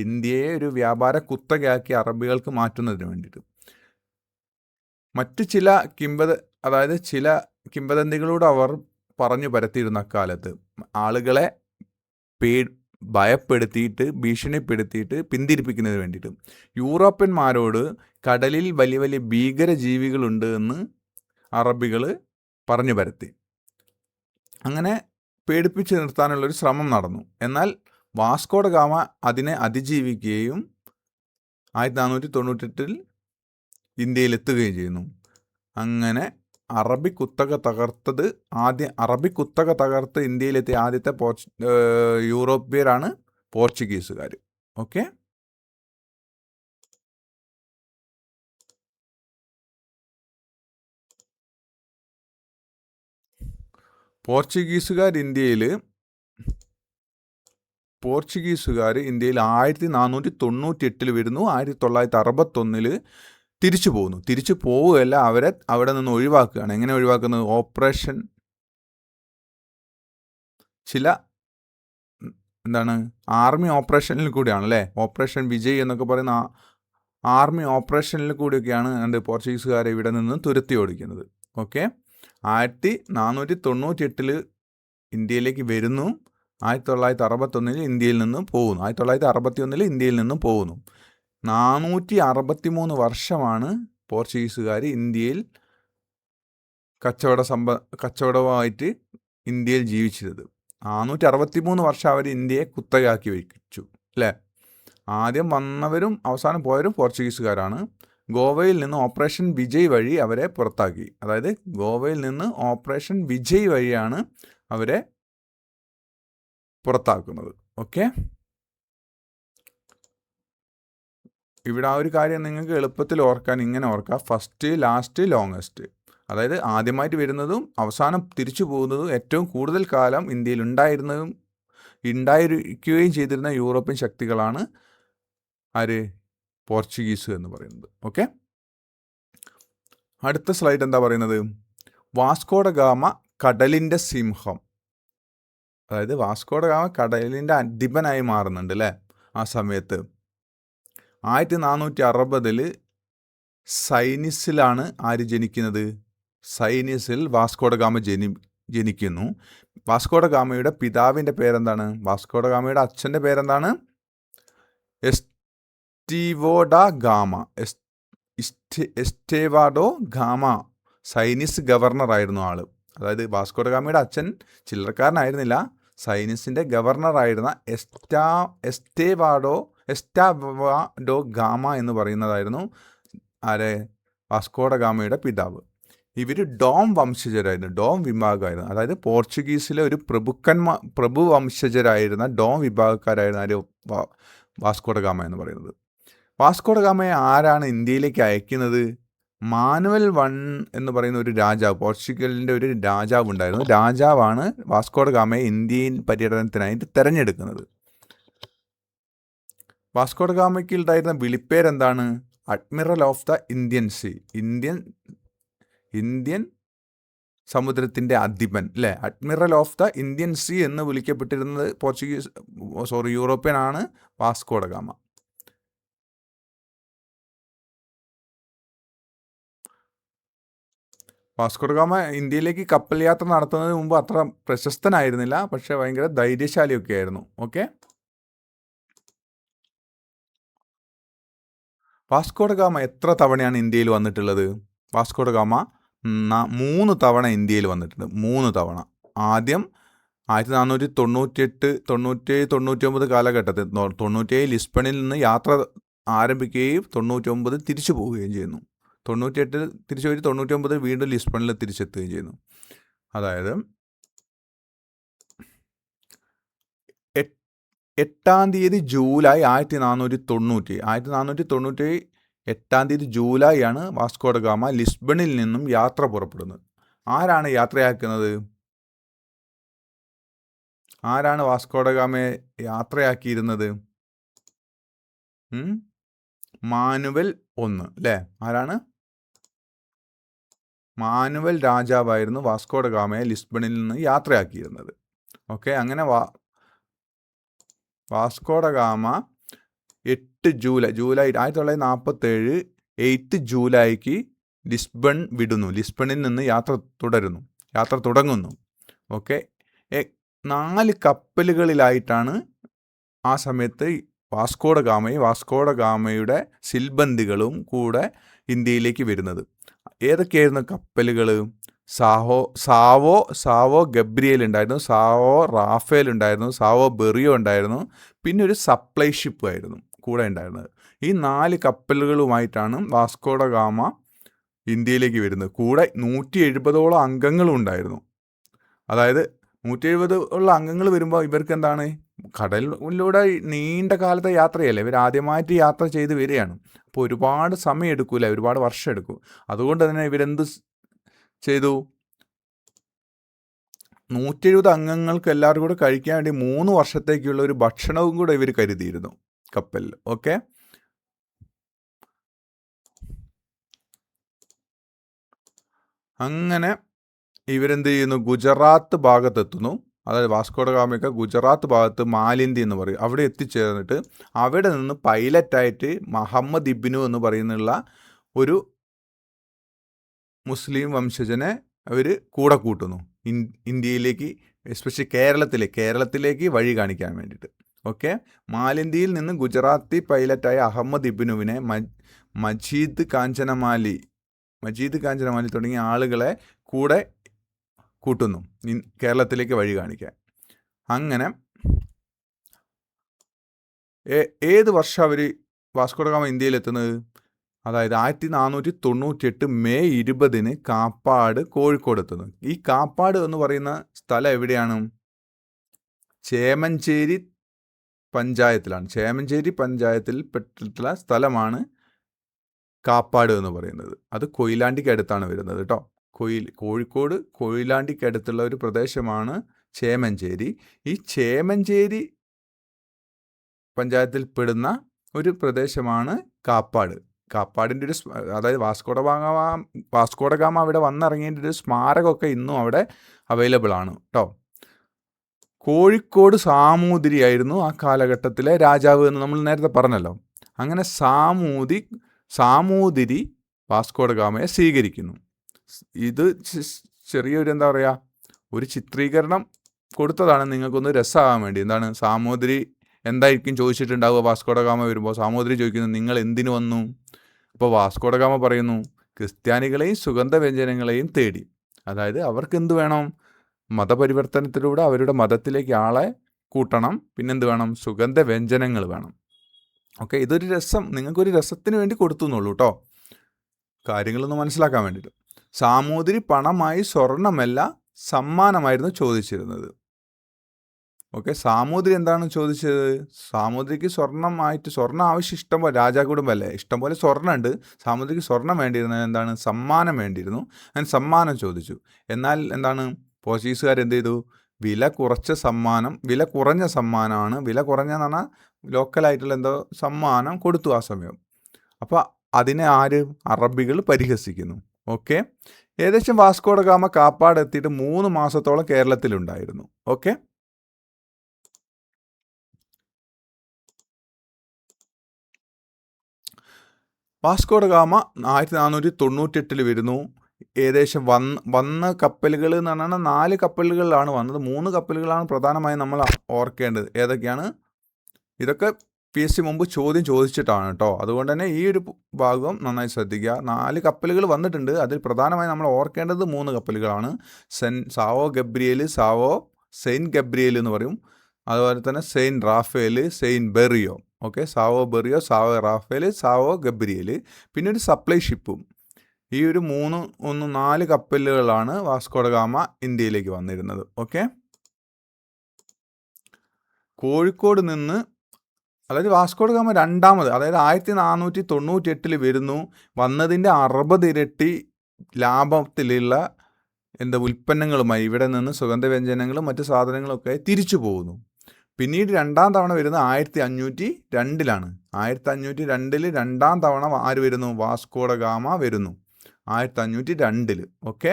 ഇന്ത്യയെ ഒരു വ്യാപാര കുത്തകയാക്കി അറബികൾക്ക് മാറ്റുന്നതിന് വേണ്ടിയിട്ട്. മറ്റു ചില കിംവദന്തികളോട് അവർ പറഞ്ഞു പരത്തിയിരുന്ന കാലത്ത് ആളുകളെ ഭയപ്പെടുത്തിയിട്ട് ഭീഷണിപ്പെടുത്തിയിട്ട് പിന്തിരിപ്പിക്കുന്നതിന് വേണ്ടിയിട്ട് യൂറോപ്യന്മാരോട് കടലിൽ വലിയ വലിയ ഭീകര ജീവികളുണ്ട് എന്ന് അറബികൾ പറഞ്ഞു പരത്തി. അങ്ങനെ പേടിപ്പിച്ച് നിർത്താനുള്ളൊരു ശ്രമം നടന്നു. എന്നാൽ വാസ്കോഡ ഗാമ അതിനെ അതിജീവിക്കുകയും 1498 ഇന്ത്യയിലെത്തുകയും ചെയ്യുന്നു. അങ്ങനെ അറബി കുത്തക തകർത്ത് ഇന്ത്യയിലെത്തിയ ആദ്യത്തെ യൂറോപ്യരാണ് പോർച്ചുഗീസുകാർ. ഓക്കെ, പോർച്ചുഗീസുകാർ ഇന്ത്യയിൽ 1498 വരുന്നു. 1961 തിരിച്ചു പോകുന്നു. തിരിച്ചു പോവുകയല്ല, അവരെ അവിടെ നിന്ന് ഒഴിവാക്കുകയാണ്. എങ്ങനെ ഒഴിവാക്കുന്നത്? ആർമി ഓപ്പറേഷനിൽ കൂടിയാണ്, അല്ലേ? ഓപ്പറേഷൻ വിജയ് എന്നൊക്കെ പറയുന്ന ആർമി ഓപ്പറേഷനിൽ കൂടിയൊക്കെയാണ് പോർച്ചുഗീസുകാരെ ഇവിടെ നിന്ന് തുരത്തി ഓടിക്കുന്നത്. ഓക്കെ, 1498 ഇന്ത്യയിലേക്ക് വരുന്നു. 1961 ഇന്ത്യയിൽ നിന്ന് പോകുന്നു. 1961 ഇന്ത്യയിൽ നിന്നും പോകുന്നു. 463 വർഷമാണ് പോർച്ചുഗീസുകാർ ഇന്ത്യയിൽ കച്ചവടമായിട്ട് ഇന്ത്യയിൽ ജീവിച്ചിരുന്നത്. 463 വർഷം അവർ ഇന്ത്യയെ കുത്തകയാക്കി വയ്ച്ചു, അല്ലേ? ആദ്യം വന്നവരും അവസാനം പോയവരും പോർച്ചുഗീസുകാരാണ്. ഗോവയിൽ നിന്ന് ഓപ്പറേഷൻ വിജയ് വഴി അവരെ പുറത്താക്കി. അതായത് ഗോവയിൽ നിന്ന് ഓപ്പറേഷൻ വിജയ് വഴിയാണ് അവരെ പുറത്താക്കുന്നത്. ഓക്കെ, ഇവിടെ ആ ഒരു കാര്യം നിങ്ങൾക്ക് എളുപ്പത്തിൽ ഓർക്കാൻ ഇങ്ങനെ ഓർക്കാം: ഫസ്റ്റ്, ലാസ്റ്റ്, ലോങ്ങസ്റ്റ്. അതായത് ആദ്യമായിട്ട് വരുന്നതും അവസാനം തിരിച്ചു പോകുന്നതും ഏറ്റവും കൂടുതൽ കാലം ഇന്ത്യയിൽ ഉണ്ടായിരിക്കുകയും ചെയ്തിരുന്ന യൂറോപ്യൻ ശക്തികളാണ് പോർച്ചുഗീസ് എന്ന് പറയുന്നത്. ഓക്കെ, അടുത്ത സ്ലൈഡ് എന്താ പറയുന്നത്? വാസ്കോഡ ഗാമ കടലിൻ്റെ സിംഹം. അതായത് വാസ്കോഡ ഗാമ കടലിൻ്റെ അധിപനായി മാറുന്നുണ്ട്, അല്ലേ? ആ സമയത്ത് 1460 സൈനിസിലാണ് ആര് ജനിക്കുന്നത്? സൈനിസിൽ വാസ്കോഡ ഗാമ ജനിക്കുന്നു. വാസ്കോഡ ഗാമയുടെ പിതാവിൻ്റെ പേരെന്താണ്? വാസ്കോഡ ഗാമയുടെ അച്ഛൻ്റെ പേരെന്താണ്? എസ്റ്റേവാഡോ ഗാമ. സൈനിസ് ഗവർണറായിരുന്നു ആള്. അതായത് വാസ്കോഡ ഗാമയുടെ അച്ഛൻ ചില്ലറക്കാരനായിരുന്നില്ല, സൈനിസിൻ്റെ ഗവർണറായിരുന്ന എസ്റ്റാവാഡോ ഗാമ എന്ന് പറയുന്നതായിരുന്നു വാസ്കോഡ ഗാമയുടെ പിതാവ്. ഇവർ ഡോം വംശജരായിരുന്നു, ഡോം വിഭാഗമായിരുന്നു. അതായത് പോർച്ചുഗീസിലെ ഒരു പ്രഭു വംശജരായിരുന്ന ഡോം വിഭാഗക്കാരായിരുന്നു വാസ്കോഡ ഗാമ എന്ന് പറയുന്നത്. വാസ്കോഡ ഗാമയെ ആരാണ് ഇന്ത്യയിലേക്ക് അയക്കുന്നത്? മാനുവൽ വൺ എന്ന് പറയുന്ന ഒരു രാജാവ്, പോർച്ചുഗലിൻ്റെ ഒരു രാജാവ് ഉണ്ടായിരുന്നു. രാജാവാണ് വാസ്കോഡ ഗാമയെ ഇന്ത്യൻ പര്യടനത്തിനായിട്ട് തിരഞ്ഞെടുക്കുന്നത്. വാസ്കോഡ ഗാമയ്ക്ക് ഉണ്ടായിരുന്ന വിളിപ്പേരെന്താണ്? Admiral of the Indian sea, Indian സമുദ്രത്തിൻ്റെ അധിപൻ അല്ലേ, admiral of the Indian sea എന്ന് വിളിക്കപ്പെട്ടിരുന്നത് യൂറോപ്യൻ ആണ് Vasco da Gama. Vasco da Gama ഇന്ത്യയിലേക്ക് കപ്പൽ യാത്ര നടത്തുന്നതിന് മുമ്പ് അത്ര പ്രശസ്തനായിരുന്നില്ല, പക്ഷെ ഭയങ്കര ധൈര്യശാലിയൊക്കെ ആയിരുന്നു. ഓക്കെ, വാസ്കോ ഡ ഗാമ എത്ര തവണയാണ് ഇന്ത്യയിൽ വന്നിട്ടുള്ളത്? വാസ്കോ ഡ ഗാമ 3 തവണ ഇന്ത്യയിൽ വന്നിട്ടുണ്ട്. 3 തവണ. ആദ്യം 1498, 97, 99 കാലഘട്ടത്തിൽ 97 ലിസ്ബണിൽ നിന്ന് യാത്ര ആരംഭിക്കുകയും 99 തിരിച്ചു പോവുകയും ചെയ്യുന്നു. 98 തിരിച്ചു പോയി 99 വീണ്ടും ലിസ്ബണിൽ തിരിച്ചെത്തുകയും ചെയ്യുന്നു. അതായത് 8 ജൂലൈ 1490, 8 ജൂലൈ ആണ് വാസ്കോ ഡ ഗാമ ലിസ്ബണിൽ നിന്നും യാത്ര പുറപ്പെടുന്നത്. ആരാണ് യാത്രയാക്കുന്നത്? ആരാണ് വാസ്കോ ഡ ഗാമയെ യാത്രയാക്കിയിരുന്നത്? മാനുവൽ ഒന്ന് അല്ലേ? ആരാണ്? മാനുവൽ രാജാവായിരുന്നു വാസ്കോ ഡ ഗാമയെ ലിസ്ബണിൽ നിന്ന് യാത്രയാക്കിയിരുന്നത്. ഓക്കെ, അങ്ങനെ വാസ്കോ ഡ ഗാമ 8 ജൂലൈ 1947 8 ജൂലൈക്ക് ലിസ്ബൺ വിടുന്നു. ലിസ്ബണിൽ നിന്ന് യാത്ര തുടങ്ങുന്നു. ഓക്കെ, 4 കപ്പലുകളിലായിട്ടാണ് ആ സമയത്ത് വാസ്കോ ഡ ഗാമയുടെ സിൽബന്ദികളും കൂടെ ഇന്ത്യയിലേക്ക് വരുന്നത്. ഏതൊക്കെയായിരുന്നു കപ്പലുകൾ? സാവോ ഗബ്രിയേൽ ഉണ്ടായിരുന്നു, സാവോ റാഫേൽ ഉണ്ടായിരുന്നു, സാവോ ബെറിയോ ഉണ്ടായിരുന്നു, പിന്നെ ഒരു സപ്ലൈ ഷിപ്പ് ആയിരുന്നു കൂടെ ഉണ്ടായിരുന്നത്. ഈ 4 കപ്പലുകളുമായിട്ടാണ് വാസ്കോ ഡ ഗാമ ഇന്ത്യയിലേക്ക് വരുന്നത്. കൂടെ 170ഓളം അംഗങ്ങളും ഉണ്ടായിരുന്നു. അതായത് 170 ഉള്ള അംഗങ്ങൾ വരുമ്പോൾ ഇവർക്ക് എന്താണ്, കടലിലൂടെ നീണ്ട കാലത്തെ യാത്രയല്ലേ, ഇവർ ആദ്യമായിട്ട് യാത്ര ചെയ്ത് വരികയാണ്. അപ്പോൾ ഒരുപാട് സമയം എടുക്കൂല, ഒരുപാട് വർഷം എടുക്കും. അതുകൊണ്ട് തന്നെ ഇവരെന്ത് ചെയ്തു? 170 അംഗങ്ങൾക്ക് എല്ലാവരും കൂടെ കഴിക്കാൻ വേണ്ടി 3 വർഷത്തേക്കുള്ള ഒരു ഭക്ഷണവും കൂടെ ഇവർ കരുതിയിരുന്നു കപ്പലിൽ. ഓക്കെ, അങ്ങനെ ഇവരെന്ത് ചെയ്യുന്നു? ഗുജറാത്ത് ഭാഗത്തെത്തുന്നു. അതായത് വാസ്കോ ഡ ഗാമയൊക്കെ ഗുജറാത്ത് ഭാഗത്ത് മാലിന്തി എന്ന് പറയും, അവിടെ എത്തിച്ചേർന്നിട്ട് അവിടെ നിന്ന് പൈലറ്റായിട്ട് മുഹമ്മദ് ഇബ്നു എന്ന് പറയുന്നുള്ള ഒരു മുസ്ലിം വംശജനെ അവർ കൂടെ കൂട്ടുന്നു ഇന്ത്യയിലേക്ക്, എസ്പെഷ്യലി കേരളത്തിലേക്ക് വഴി കാണിക്കാൻ വേണ്ടിയിട്ട്. ഓക്കെ, മാലിന്തിയിൽ നിന്ന് ഗുജറാത്തി പൈലറ്റായ അഹമ്മദ് ഇബ്നുവിനെ മജീദ് കാഞ്ചനമാലി തുടങ്ങിയ ആളുകളെ കൂടെ കൂട്ടുന്നു കേരളത്തിലേക്ക് വഴി കാണിക്കാൻ. അങ്ങനെ ഏത് വർഷം അവർ വാസ്കോ ഡ ഗാമ ഇന്ത്യയിലെത്തുന്നത്? അതായത് 1498 മെയ് 20 കാപ്പാട് കോഴിക്കോട് എത്തുന്നു. ഈ കാപ്പാട് എന്ന് പറയുന്ന സ്ഥലം എവിടെയാണ്? ചേമഞ്ചേരി പഞ്ചായത്തിലാണ്. ചേമഞ്ചേരി പഞ്ചായത്തിൽ പെട്ടിട്ടുള്ള സ്ഥലമാണ് കാപ്പാട് എന്ന് പറയുന്നത്. അത് കൊയിലാണ്ടിക്ക് അടുത്താണ് വരുന്നത് കേട്ടോ. കോഴിക്കോട് കൊയിലാണ്ടിക്ക് അടുത്തുള്ള ഒരു പ്രദേശമാണ് ചേമഞ്ചേരി. ഈ ചേമഞ്ചേരി പഞ്ചായത്തിൽ പെടുന്ന ഒരു പ്രദേശമാണ് കാപ്പാട്. കാപ്പാടിൻ്റെ അതായത് വാസ്കോ ഡ ഗാമ അവിടെ വന്നിറങ്ങിയതിൻ്റെ ഒരു സ്മാരകമൊക്കെ ഇന്നും അവിടെ അവൈലബിൾ ആണ് കേട്ടോ. കോഴിക്കോട് സാമൂതിരിയായിരുന്നു ആ കാലഘട്ടത്തിലെ രാജാവ് എന്ന് നമ്മൾ നേരത്തെ പറഞ്ഞല്ലോ. അങ്ങനെ സാമൂതിരി വാസ്കോ ഡ ഗാമയെ സ്വീകരിക്കുന്നു. ഇത് ചെറിയൊരു ഒരു ചിത്രീകരണം കൊടുത്തതാണ് നിങ്ങൾക്കൊന്ന് രസമാകാൻ വേണ്ടി. എന്താണ് സാമൂതിരി എന്തായിരിക്കും ചോദിച്ചിട്ടുണ്ടാവുക? വാസ്കോ ഡ ഗാമ വരുമ്പോൾ സാമൂതിരി ചോദിക്കുന്നു, നിങ്ങൾ എന്തിനു വന്നു? അപ്പോൾ വാസ്കോ ഡ ഗാമ പറയുന്നു, ക്രിസ്ത്യാനികളെയും സുഗന്ധവ്യഞ്ജനങ്ങളെയും തേടി. അതായത് അവർക്ക് എന്ത് വേണം? മതപരിവർത്തനത്തിലൂടെ അവരുടെ മതത്തിലേക്ക് ആളെ കൂട്ടണം. പിന്നെന്ത് വേണം? സുഗന്ധവ്യഞ്ജനങ്ങൾ വേണം. ഓക്കെ, ഇതൊരു രസം, നിങ്ങൾക്കൊരു രസത്തിന് വേണ്ടി കൊടുത്തു എന്നുള്ളൂ കേട്ടോ, കാര്യങ്ങളൊന്ന് മനസ്സിലാക്കാൻ വേണ്ടിയിട്ട്. സാമൂതിരി പണമായി സ്വർണ്ണമല്ല സമ്മാനമായിരുന്നു ചോദിച്ചിരുന്നത്. ഓക്കെ, സാമൂതിരി എന്താണ് ചോദിച്ചത്? സാമൂതിരിക്ക് സ്വർണം ആവശ്യം ഇഷ്ടംപോലെ, രാജാ കുടുംബമല്ലേ, ഇഷ്ടംപോലെ സ്വർണ്ണം ഉണ്ട്. സാമൂതിരിക്ക് സ്വർണം വേണ്ടിയിരുന്നത് എന്താണ്? സമ്മാനം വേണ്ടിയിരുന്നു. അങ്ങനെ സമ്മാനം ചോദിച്ചു. എന്നാൽ എന്താണ് പോർച്ചുഗീസുകാർ എന്ത് ചെയ്തു? വില കുറഞ്ഞ സമ്മാനമാണ്, വില കുറഞ്ഞെന്ന് പറഞ്ഞാൽ ലോക്കലായിട്ടുള്ള എന്തോ സമ്മാനം കൊടുത്തു ആ സമയം. അപ്പോൾ അതിനെ അറബികൾ പരിഹസിക്കുന്നു. ഓക്കെ. ഏകദേശം വാസ്കോ ഡ ഗാമ കാപ്പാട് എത്തിയിട്ട് 3 മാസത്തോളം കേരളത്തിലുണ്ടായിരുന്നു. ഓക്കെ. വാസ്കോ ഡ ഗാമ 1498 വരുന്നു. ഏകദേശം വന്ന കപ്പലുകൾ എന്ന് പറഞ്ഞാൽ 4 കപ്പലുകളിലാണ് വന്നത്. 3 കപ്പലുകളാണ് പ്രധാനമായും നമ്മൾ ഓർക്കേണ്ടത്. ഏതൊക്കെയാണ്? ഇതൊക്കെ PSC മുമ്പ് ചോദിച്ചിട്ടാണ് കേട്ടോ. അതുകൊണ്ട് തന്നെ ഈ ഒരു ഭാഗം നന്നായി ശ്രദ്ധിക്കുക. 4 കപ്പലുകൾ വന്നിട്ടുണ്ട്. അതിൽ പ്രധാനമായും നമ്മൾ ഓർക്കേണ്ടത് 3 കപ്പലുകളാണ്. സാവോ ഗബ്രിയേൽ, സെയിൻറ്റ് ഗബ്രിയേൽ എന്ന് പറയും. അതുപോലെ തന്നെ Saint Raphael, Saint Berrio. Okay. Sao Berrio, Sao Raphael, Sao Gabriel. പിന്നെ ഒരു സപ്ലൈ ഷിപ്പും. ഈ ഒരു 4 കപ്പലുകളാണ് വാസ്കോ ഡ ഗാമ ഇന്ത്യയിലേക്ക് വന്നിരുന്നത്. ഓക്കെ. കോഴിക്കോട് നിന്ന്, അതായത് വാസ്കോ ഡ ഗാമ രണ്ടാമത്, അതായത് 1498 വരുന്നു. വന്നതിൻ്റെ 60 ഇരട്ടി ലാഭത്തിലുള്ള ഉൽപ്പന്നങ്ങളുമായി ഇവിടെ നിന്ന് സുഗന്ധവ്യഞ്ജനങ്ങളും മറ്റു സാധനങ്ങളൊക്കെ തിരിച്ചു പോകുന്നു. പിന്നീട് രണ്ടാം തവണ വരുന്നത് 1502 1502 രണ്ടാം തവണ ആര് വരുന്നു? വാസ്കോ ഡ ഗാമ വരുന്നു 1502. ഓക്കെ.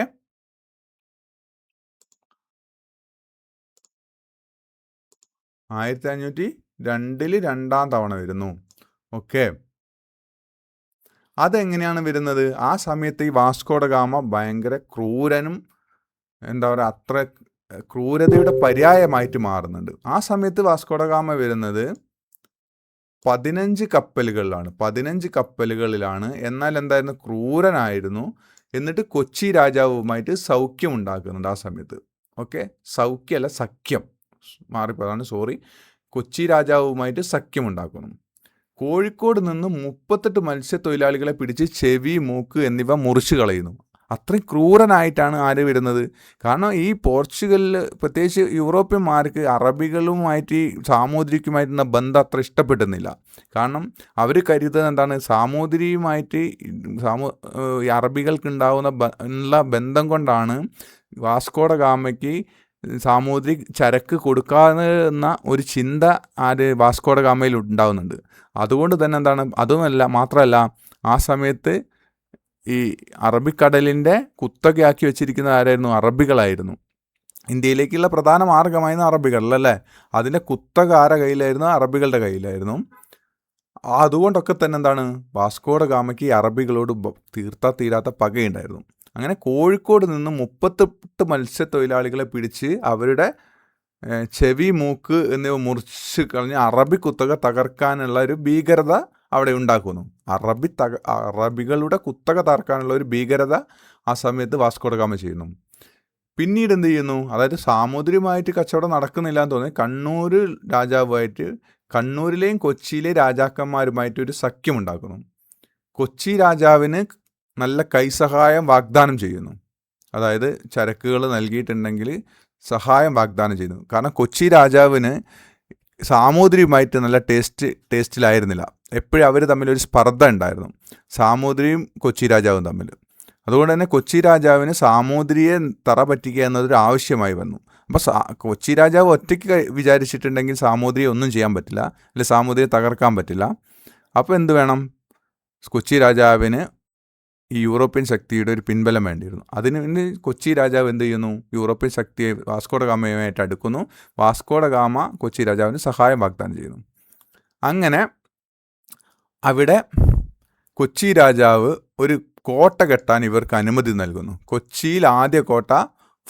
1502 രണ്ടാം തവണ വരുന്നു. ഓക്കെ. അതെങ്ങനെയാണ് വരുന്നത്? ആ സമയത്ത് ഈ വാസ്കോ ഡ ഗാമ ഭയങ്കര ക്രൂരനും അത്ര ക്രൂരതയുടെ പര്യായമായിട്ട് മാറുന്നുണ്ട്. ആ സമയത്ത് വാസ്കോ ഡ ഗാമ വരുന്നത് 15 കപ്പലുകളിലാണ്. 15 കപ്പലുകളിലാണ്. എന്നാൽ എന്തായിരുന്നു? ക്രൂരനായിരുന്നു. എന്നിട്ട് കൊച്ചി രാജാവുമായിട്ട് സൗഖ്യം ഉണ്ടാക്കുന്നുണ്ട് ആ സമയത്ത്. ഓക്കെ. സൗഖ്യമല്ല, സഖ്യം മാറിപ്പോയതാണ്, സോറി. കൊച്ചി രാജാവുമായിട്ട് സഖ്യം ഉണ്ടാക്കുന്നു. കോഴിക്കോട് നിന്ന് 38 മത്സ്യത്തൊഴിലാളികളെ പിടിച്ച് ചെവി, മൂക്ക് എന്നിവ മുറിച്ച് കളയുന്നു. അത്രയും ക്രൂരനായിട്ടാണ് ആര് വരുന്നത്? കാരണം ഈ പോർച്ചുഗലിൽ, പ്രത്യേകിച്ച് യൂറോപ്യന്മാർക്ക് അറബികളുമായിട്ട് സാമൂതിരിക്കുമായിട്ടുള്ള ബന്ധം അത്ര ഇഷ്ടപ്പെടുന്നില്ല. കാരണം അവർ കരുതുന്നത് എന്താണ്? സാമൂതിരിയുമായിട്ട് ഈ അറബികൾക്കുണ്ടാവുന്ന ബന്ധം കൊണ്ടാണ് വാസ്കോ ഡ ഗാമയ്ക്ക് സാമൂതിരി ചരക്ക് കൊടുക്കാവുന്ന ഒരു ചിന്ത വാസ്കോ ഡ ഗാമയിൽ ഉണ്ടാവുന്നുണ്ട്. അതുകൊണ്ട് തന്നെ മാത്രമല്ല ആ സമയത്ത് ഈ അറബിക്കടലിൻ്റെ കുത്തകയാക്കി വെച്ചിരിക്കുന്നത് ആരായിരുന്നു? അറബികളായിരുന്നു. ഇന്ത്യയിലേക്കുള്ള പ്രധാന മാർഗമായിരുന്നു അറബികളല്ലേ. അതിൻ്റെ കുത്തക ആരുടെ കയ്യിലായിരുന്നു? അറബികളുടെ കയ്യിലായിരുന്നു. അതുകൊണ്ടൊക്കെ തന്നെ വാസ്കോ ഡ ഗാമയ്ക്ക് ഈ അറബികളോട് തീരാത്ത പകയുണ്ടായിരുന്നു. അങ്ങനെ കോഴിക്കോട് നിന്ന് 38 മത്സ്യത്തൊഴിലാളികളെ പിടിച്ച് അവരുടെ ചെവി, മൂക്ക് എന്നിവ മുറിച്ച് കളഞ്ഞ് അറബി കുത്തക തകർക്കാനുള്ള ഒരു ഭീകരത അവിടെ ഉണ്ടാക്കുന്നു. അറബികളുടെ കുത്തക തകർക്കാനുള്ള ഒരു ഭീകരത ആ സമയത്ത് വാസ്കോ ഡ ഗാമ ചെയ്യുന്നു. പിന്നീട് എന്ത് ചെയ്യുന്നു? അതായത് സാമൂതിരിയുമായിട്ട് കച്ചവടം നടക്കുന്നില്ല എന്ന് തോന്നി കണ്ണൂർ രാജാവുമായിട്ട്, കണ്ണൂരിലെയും കൊച്ചിയിലെ രാജാക്കന്മാരുമായിട്ട് ഒരു സഖ്യം ഉണ്ടാക്കുന്നു. കൊച്ചി രാജാവിന് നല്ല കൈസഹായം വാഗ്ദാനം ചെയ്യുന്നു. അതായത് ചരക്കുകൾ നൽകിയിട്ടുണ്ടെങ്കിൽ സഹായം വാഗ്ദാനം ചെയ്യുന്നു. കാരണം കൊച്ചി രാജാവിന് സാമൂതിരിയുമായിട്ട് നല്ല ടേസ്റ്റിലായിരുന്നില്ല. എപ്പോഴും അവർ തമ്മിലൊരു സ്പർദ്ധ ഉണ്ടായിരുന്നു, സാമൂതിരിയും കൊച്ചി രാജാവും തമ്മിൽ. അതുകൊണ്ട് തന്നെ കൊച്ചി രാജാവിന് സാമൂതിരിയെ തറ പറ്റിക്കുക എന്നതൊരു ആവശ്യമായി വന്നു. അപ്പോൾ കൊച്ചി രാജാവ് ഒറ്റയ്ക്ക് വിചാരിച്ചിട്ടുണ്ടെങ്കിൽ സാമൂതിരിയെ ഒന്നും ചെയ്യാൻ പറ്റില്ല, അല്ലെങ്കിൽ സാമൂതിരിയെ തകർക്കാൻ പറ്റില്ല. അപ്പോൾ എന്ത് വേണം? കൊച്ചി രാജാവിന് ഈ യൂറോപ്യൻ ശക്തിയുടെ ഒരു പിൻബലം വേണ്ടിയിരുന്നു. അതിന് കൊച്ചി രാജാവ് എന്ത് ചെയ്യുന്നു? യൂറോപ്യൻ ശക്തിയെ വാസ്കോ ഡ ഗാമയുമായിട്ട് അടുക്കുന്നു. വാസ്കോ ഡ ഗാമ കൊച്ചി രാജാവിന് സഹായം വാഗ്ദാനം ചെയ്യുന്നു. അങ്ങനെ അവിടെ കൊച്ചി രാജാവ് ഒരു കോട്ട കെട്ടാൻ ഇവർക്ക് അനുമതി നൽകുന്നു. കൊച്ചിയിൽ ആദ്യ കോട്ട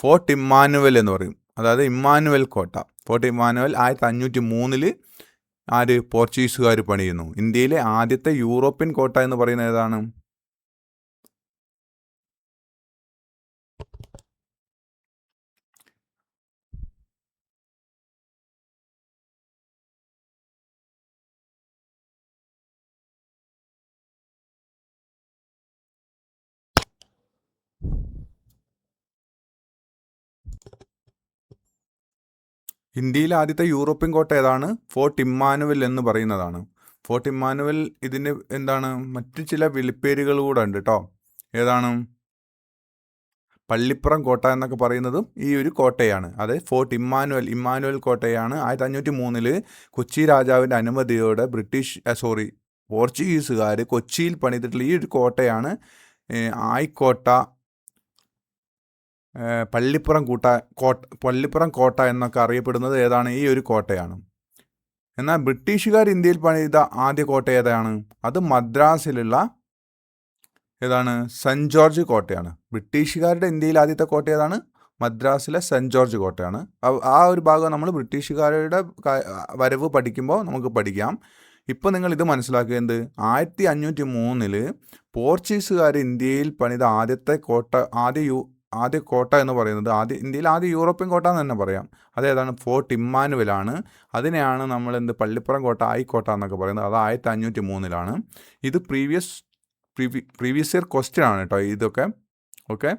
ഫോർട്ട് ഇമ്മാനുവൽ എന്ന് പറയും, അതായത് ഇമ്മാനുവൽ കോട്ട. ഫോർട്ട് ഇമ്മാനുവൽ 1503 പോർച്ചുഗീസുകാർ പണിയുന്നു. ഇന്ത്യയിലെ ആദ്യത്തെ യൂറോപ്യൻ കോട്ട എന്ന് പറയുന്നത് ഏതാണ്? ഇന്ത്യയിലെ ആദ്യത്തെ യൂറോപ്യൻ കോട്ട ഏതാണ്? ഫോർട്ട് ഇമ്മാനുവൽ എന്ന് പറയുന്നതാണ്. ഫോർട്ട് ഇമ്മാനുവൽ ഇതിന് മറ്റു ചില വിളിപ്പേരുകൾ കൂടെ ഉണ്ട് കേട്ടോ. ഏതാണ്? പള്ളിപ്പുറം കോട്ട എന്നൊക്കെ പറയുന്നതും ഈ ഒരു കോട്ടയാണ്. അതായത് ഫോർട്ട് ഇമ്മാനുവൽ കോട്ടയാണ് 1503 കൊച്ചി രാജാവിൻ്റെ അനുമതിയോടെ പോർച്ചുഗീസുകാർ കൊച്ചിയിൽ പണിതിട്ടുള്ള ഈ ഒരു കോട്ടയാണ് ആയിക്കോട്ട, പള്ളിപ്പുറം കോട്ട എന്നൊക്കെ അറിയപ്പെടുന്നത് ഏതാണ്? ഈ ഒരു കോട്ടയാണ്. എന്നാൽ ബ്രിട്ടീഷുകാർ ഇന്ത്യയിൽ പണിത ആദ്യ കോട്ട ഏതാണ്? അത് മദ്രാസിലുള്ള ഏതാണ്? സെൻറ്റ് ജോർജ് കോട്ടയാണ്. ബ്രിട്ടീഷുകാരുടെ ഇന്ത്യയിൽ ആദ്യത്തെ കോട്ട ഏതാണ്? മദ്രാസിലെ സെൻറ്റ് ജോർജ് കോട്ടയാണ്. ആ ഒരു ഭാഗം നമ്മൾ ബ്രിട്ടീഷുകാരുടെ വരവ് പഠിക്കുമ്പോൾ നമുക്ക് പഠിക്കാം. ഇപ്പോൾ നിങ്ങൾ ഇത് മനസ്സിലാക്കുക, എന്ത്? 1503 പോർച്ചുഗീസുകാർ ഇന്ത്യയിൽ പണിത ആദ്യത്തെ കോട്ട, ആദ്യ കോട്ട എന്ന് പറയുന്നത് ഇന്ത്യയിൽ ആദ്യ യൂറോപ്യൻ കോട്ട എന്ന് തന്നെ പറയാം. അതേതാണ്? ഫോർട്ട് ഇമ്മാനുവലാണ്. അതിനെയാണ് നമ്മൾ പള്ളിപ്പുറം കോട്ട, ആയിക്കോട്ട എന്നൊക്കെ പറയുന്നത്. അത് 1503 ഇത് പ്രീവിയസ് ഇയർ ക്വസ്റ്റ്യൻ ആണ് കേട്ടോ ഇതൊക്കെ. ഓക്കെ.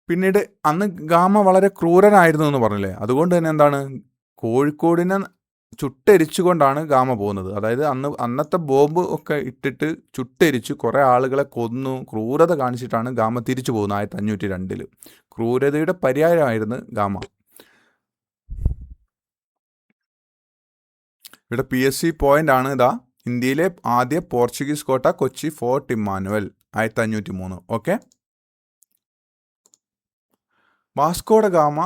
പിന്നീട് അന്ന് ഗാമ വളരെ ക്രൂരനായിരുന്നു എന്ന് പറഞ്ഞില്ലേ? അതുകൊണ്ട് തന്നെ എന്താണ്, കോഴിക്കോടിനെ ചുട്ടെരിച്ചുകൊണ്ടാണ് ഗാമ പോകുന്നത്. അതായത് അന്നത്തെ ബോംബ് ഒക്കെ ഇട്ടിട്ട് ചുട്ടെരിച്ചു കുറേ ആളുകളെ കൊന്നു, ക്രൂരത കാണിച്ചിട്ടാണ് ഗാമ തിരിച്ചു പോകുന്നത് 1502. ക്രൂരതയുടെ പര്യായമായിരുന്നു ഗാമ. ഇവിടെ PSC പോയിന്റ് ആണ് ഇതാ, ഇന്ത്യയിലെ ആദ്യ പോർച്ചുഗീസ് കോട്ട Kochi fort Emmanuel 1503. Okay. Vasco da gamma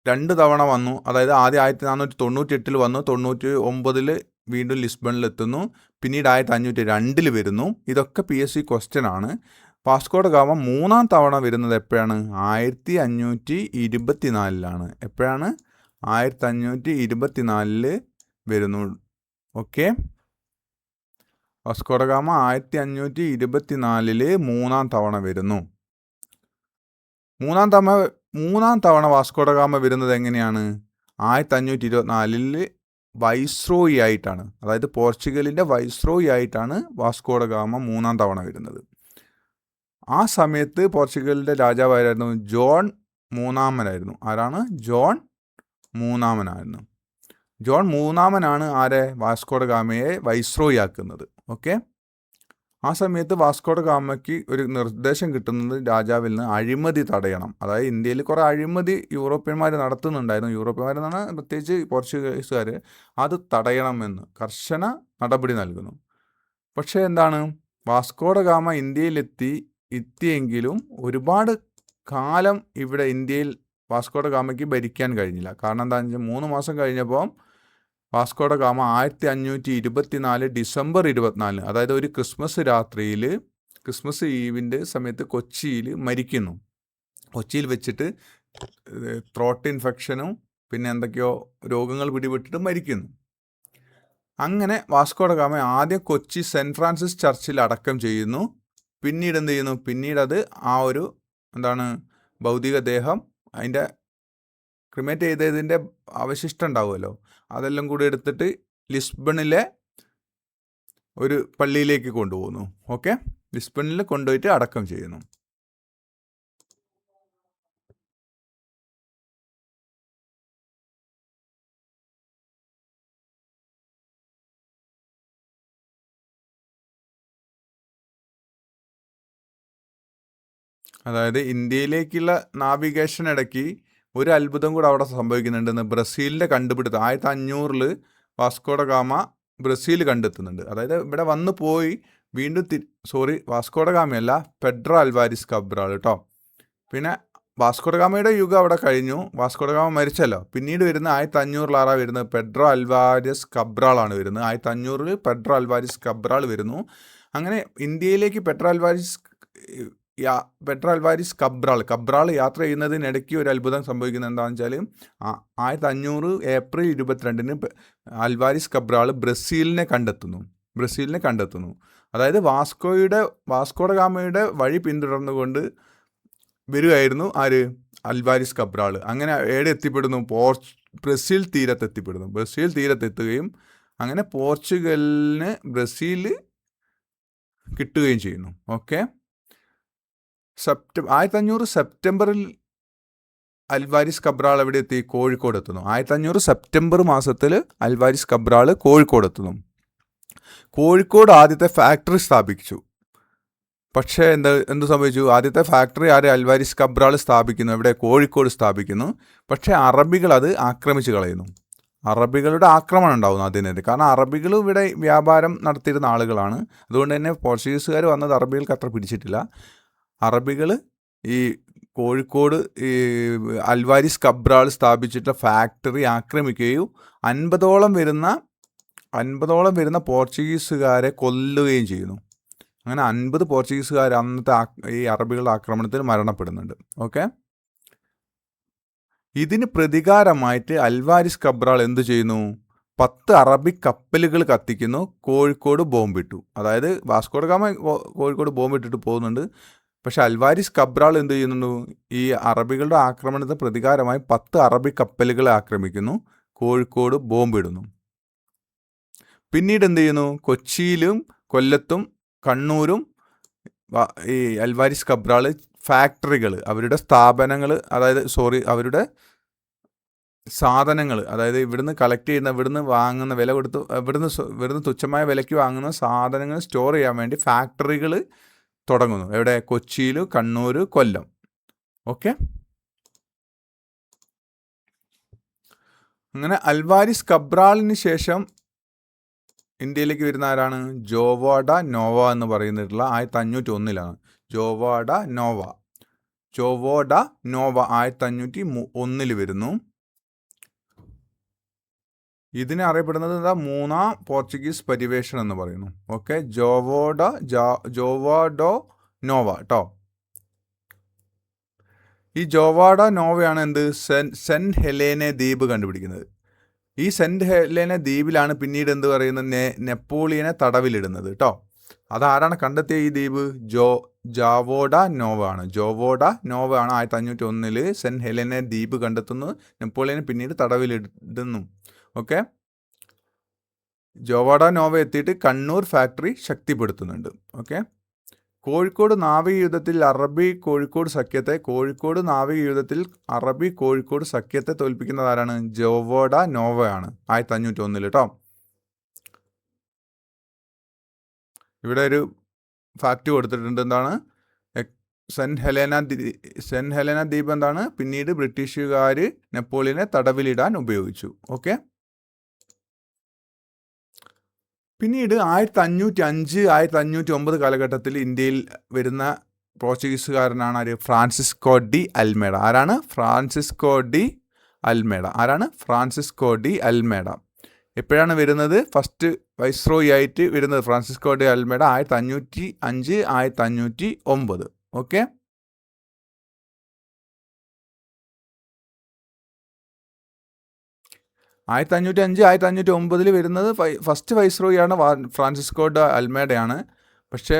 2 തവണ വന്നു. അതായത് ആദ്യം 1498 വന്നു, 99 വീണ്ടും ലിസ്ബണിൽ എത്തുന്നു, പിന്നീട് 1502 വരുന്നു. ഇതൊക്കെ PSC ക്വസ്റ്റ്യൻ ആണ്. വാസ്കോഡ ഗാമ 3-ാം തവണ വരുന്നത് എപ്പോഴാണ്? 1524 എപ്പോഴാണ്? 1524 വരുന്നു. ഓക്കെ. വാസ്കോഡ ഗാമ 1524 3-ാം തവണ വരുന്നു. മൂന്നാം തവണ വാസ്കോഡ ഗാമ വരുന്നത് എങ്ങനെയാണ്? 1524 വൈസ്രോയി ആയിട്ടാണ്. അതായത് പോർച്ചുഗലിൻ്റെ വൈസ്രോയി ആയിട്ടാണ് വാസ്കോഡ ഗാമ 3-ാം തവണ വരുന്നത്. ആ സമയത്ത് പോർച്ചുഗലിൻ്റെ രാജാവായിരുന്നു ജോൺ 3-മനായിരുന്നു. ആരാണ്? ജോൺ 3-മനായിരുന്നു. ജോൺ 3-മനാണ് ആരെ? വാസ്കോഡ ഗാമയെ വൈസ്രോയി ആക്കുന്നത്. ഓക്കെ. ആ സമയത്ത് വാസ്കോഡ ഗാമയ്ക്ക് ഒരു നിർദ്ദേശം കിട്ടുന്നത് രാജാവിൽ നിന്ന് അഴിമതി തടയണം. അതായത് ഇന്ത്യയിൽ കുറേ അഴിമതി യൂറോപ്യന്മാർ നടത്തുന്നുണ്ടായിരുന്നു. യൂറോപ്യന്മാരെന്നാണ് പ്രത്യേകിച്ച് പോർച്ചുഗീസുകാർ. അത് തടയണമെന്ന് കർശന നടപടി നൽകുന്നു. പക്ഷേ എന്താണ്, വാസ്കോഡ ഗാമ എത്തിയെങ്കിലും ഒരുപാട് കാലം ഇവിടെ ഇന്ത്യയിൽ വാസ്കോഡ ഗാമയ്ക്ക് ഭരിക്കാൻ കഴിഞ്ഞില്ല. കാരണം എന്താണെന്ന് വെച്ചാൽ 3 മാസം കഴിഞ്ഞപ്പോൾ വാസ്കോഡ ഗാമ 1524 ഡിസംബർ 24, അതായത് ഒരു ക്രിസ്മസ് ഈവിൻ്റെ സമയത്ത് കൊച്ചിയിൽ മരിക്കുന്നു. കൊച്ചിയിൽ വെച്ചിട്ട് ത്രോട്ട് ഇൻഫെക്ഷനും പിന്നെ എന്തൊക്കെയോ രോഗങ്ങൾ പിടിപെട്ടിട്ട് മരിക്കുന്നു. അങ്ങനെ വാസ്കോഡ ഗാമ ആദ്യം കൊച്ചി സെൻറ്റ് ഫ്രാൻസിസ് ചർച്ചിൽ അടക്കം ചെയ്യുന്നു. പിന്നീട് എന്ത് ചെയ്യുന്നു? പിന്നീട് അത് ആ ഒരു ഭൗതികദേഹം അതിൻ്റെ ക്രിമേറ്റ് ചെയ്തതിൻ്റെ അവശിഷ്ടം ഉണ്ടാവുമല്ലോ, അതെല്ലാം കൂടി എടുത്തിട്ട് ലിസ്ബണിലെ ഒരു പള്ളിയിലേക്ക് കൊണ്ടുപോകുന്നു. ഓക്കെ. ലിസ്ബണിൽ കൊണ്ടുപോയിട്ട് അടക്കം ചെയ്യുന്നു. അതായത് ഇന്ത്യയിലേക്കുള്ള നാവിഗേഷൻ ഇടയ്ക്ക് ഒരു അത്ഭുതം കൂടെ അവിടെ സംഭവിക്കുന്നുണ്ടെന്ന്. ബ്രസീലിൻ്റെ കണ്ടുപിടുത്തം 1500 വാസ്കോഡ ഗാമ ബ്രസീൽ കണ്ടെത്തുന്നുണ്ട്. അതായത് ഇവിടെ വന്നു പോയി വീണ്ടും വാസ്കോഡ ഗാമയല്ല, പെഡ്രോ അൽവാരിസ് കബ്രാൾ കേട്ടോ. പിന്നെ വാസ്കോഡ ഗാമയുടെ യുഗം അവിടെ കഴിഞ്ഞു. വാസ്കോഡ ഗാമ മരിച്ചല്ലോ. പിന്നീട് വരുന്ന 1500 വരുന്നത് പെഡ്രോ അൽവാരിസ് കബ്രാളാണ് വരുന്നത്. 1500 പെഡ്രോ അൽവാരിസ് കബ്രാൾ വരുന്നു. അങ്ങനെ ഇന്ത്യയിലേക്ക് പെഡ്രോ അൽവാരിസ് കബ്രാൾ യാത്ര ചെയ്യുന്നതിനിടയ്ക്ക് ഒരു അത്ഭുതം സംഭവിക്കുന്നത് എന്താണെന്ന് വെച്ചാൽ 1500 ഏപ്രിൽ 22 അൽവാരിസ് കബ്രാൾ ബ്രസീലിനെ കണ്ടെത്തുന്നു. അതായത് വാസ്കോഡ ഗാമയുടെ വഴി പിന്തുടർന്നുകൊണ്ട് വരികയായിരുന്നു ആര്? Alvares Cabral. അങ്ങനെ എവിടെ എത്തിപ്പെടുന്നു? ബ്രസീൽ തീരത്തെത്തുകയും അങ്ങനെ പോർച്ചുഗലിന് ബ്രസീൽ കിട്ടുകയും ചെയ്യുന്നു. ഓക്കെ. 1500 സെപ്റ്റംബറിൽ അൽവാരിസ് കബ്രാൾ എവിടെ എത്തി? കോഴിക്കോട് എത്തുന്നു. 1500 സെപ്റ്റംബർ മാസത്തിൽ അൽവാരിസ് കബ്രാൾ കോഴിക്കോട് എത്തുന്നു. കോഴിക്കോട് ആദ്യത്തെ ഫാക്ടറി സ്ഥാപിച്ചു. പക്ഷേ എന്ത് സംഭവിച്ചു? ആദ്യത്തെ ഫാക്ടറി അൽവാരിസ് കബ്രാൾ സ്ഥാപിക്കുന്നു. എവിടെ? കോഴിക്കോട് സ്ഥാപിക്കുന്നു. പക്ഷേ അറബികൾ അത് ആക്രമിച്ച് കളയുന്നു. അറബികളുടെ ആക്രമണം ഉണ്ടാവുന്നു അതിനെതിരെ. കാരണം അറബികൾ ഇവിടെ വ്യാപാരം നടത്തിയിരുന്ന ആളുകളാണ്. അതുകൊണ്ട് തന്നെ പോർച്ചുഗീസുകാർ വന്നത് അറബികൾക്ക് അത്ര പിടിച്ചിട്ടില്ല. അറബികൾ ഈ കോഴിക്കോട് ഈ അൽവാരിസ് കബ്രാൾ സ്ഥാപിച്ചിട്ടുള്ള ഫാക്ടറി ആക്രമിക്കുകയും 50ഓളം വരുന്ന പോർച്ചുഗീസുകാരെ കൊല്ലുകയും ചെയ്യുന്നു. അങ്ങനെ 50 പോർച്ചുഗീസുകാർ അന്നത്തെ ഈ അറബികളുടെ ആക്രമണത്തിൽ മരണപ്പെടുന്നുണ്ട്. ഓക്കെ, ഇതിന് പ്രതികാരമായിട്ട് അൽവാരിസ് കബ്രാൾ എന്തു ചെയ്യുന്നു? 10 അറബി കപ്പലുകൾ കത്തിക്കുന്നു, കോഴിക്കോട് ബോംബിട്ടു. അതായത് വാസ്കോഡ ഗാമ കോഴിക്കോട് ബോംബിട്ടിട്ട് പോകുന്നുണ്ട്. പക്ഷെ അൽവാരിസ് കബ്രാൾ എന്ത് ചെയ്യുന്നു? ഈ അറബികളുടെ ആക്രമണത്തിന് പ്രതികാരമായി 10 അറബി കപ്പലുകളെ ആക്രമിക്കുന്നു, കോഴിക്കോട് ബോംബിടുന്നു. പിന്നീട് എന്ത് ചെയ്യുന്നു? കൊച്ചിയിലും കൊല്ലത്തും കണ്ണൂരും ഈ അൽവാരിസ് കബ്രാൾ ഫാക്ടറികൾ, അവരുടെ സ്ഥാപനങ്ങൾ, അവരുടെ സാധനങ്ങൾ, അതായത് ഇവിടുന്ന് കളക്ട് ചെയ്യുന്ന, ഇവിടുന്ന് വാങ്ങുന്ന, വില കൊടുത്ത് ഇവിടുന്ന് തുച്ഛമായ വിലയ്ക്ക് വാങ്ങുന്ന സാധനങ്ങൾ സ്റ്റോർ ചെയ്യാൻ വേണ്ടി ഫാക്ടറികൾ തുടങ്ങുന്നു. എവിടെ? കൊച്ചിയിൽ, കണ്ണൂർ, കൊല്ലം. ഓക്കെ, അങ്ങനെ അൽവാരിസ് കബ്രാളിന് ശേഷം ഇന്ത്യയിലേക്ക് വരുന്ന ആരാണ്? ജോവാഡ നോവ എന്ന് പറയുന്നിട്ടുള്ള 1501 ജോവാഡ നോവ 1501 വരുന്നു. ഇതിനെ അറിയപ്പെടുന്നത് മൂന്നാം പോർച്ചുഗീസ് പര്യവേഷണം എന്ന് പറയുന്നു. ഓക്കെ, ജോവാഡോ നോവ കേട്ടോ. ഈ ജോവാഡ നോവയാണ് എന്ത്? സെന്റ് ഹെലേനെ ദ്വീപ് കണ്ടുപിടിക്കുന്നത്. ഈ സെന്റ് ഹെലേനെ ദ്വീപിലാണ് പിന്നീട് എന്ത് പറയുന്നത്? നെപ്പോളിയനെ തടവിലിടുന്നത് കേട്ടോ. അതാരാണ് കണ്ടെത്തിയ ഈ ദ്വീപ്? ജോവാഡ നോവ ആണ്. 1501 സെന്റ് ഹെലേനെ ദ്വീപ് കണ്ടെത്തുന്നു, നെപ്പോളിയനെ പിന്നീട് തടവിലിടുന്നു. ഓക്കെ, ജോവാഡ നോവ എത്തിയിട്ട് കണ്ണൂർ ഫാക്ടറി ശക്തിപ്പെടുത്തുന്നുണ്ട്. ഓക്കെ, കോഴിക്കോട് നാവിക യുദ്ധത്തിൽ അറബി കോഴിക്കോട് സഖ്യത്തെ തോൽപ്പിക്കുന്നത് ആരാണ്? ജോവാഡ നോവയാണ് 1501 കേട്ടോ. ഇവിടെ ഒരു ഫാക്റ്റ് കൊടുത്തിട്ടുണ്ട്. എന്താണ്? സെന്റ് ഹെലേന ദ്വീപ് എന്താണ്? പിന്നീട് ബ്രിട്ടീഷുകാർ നെപ്പോളിയനെ തടവിലിടാൻ ഉപയോഗിച്ചു. ഓക്കെ, പിന്നീട് 1505, 1509 കാലഘട്ടത്തിൽ ഇന്ത്യയിൽ വരുന്ന പോർച്ചുഗീസുകാരനാണ് ആര്? Francisco de Almeida. ആരാണ്? Francisco de Almeida. എപ്പോഴാണ് വരുന്നത്? ഫസ്റ്റ് വൈസ്രോയി ആയിട്ട് വരുന്നത് ഫ്രാൻസിസ്കോ ഡി അൽമേഡ 1505, 1509. ഓക്കെ, ആയിരത്തി 1509 വരുന്നത് ഫസ്റ്റ് വൈസ്രോയിയാണ് ഫ്രാൻസിസ്കോ ഡി അൽമേഡയാണ്. പക്ഷേ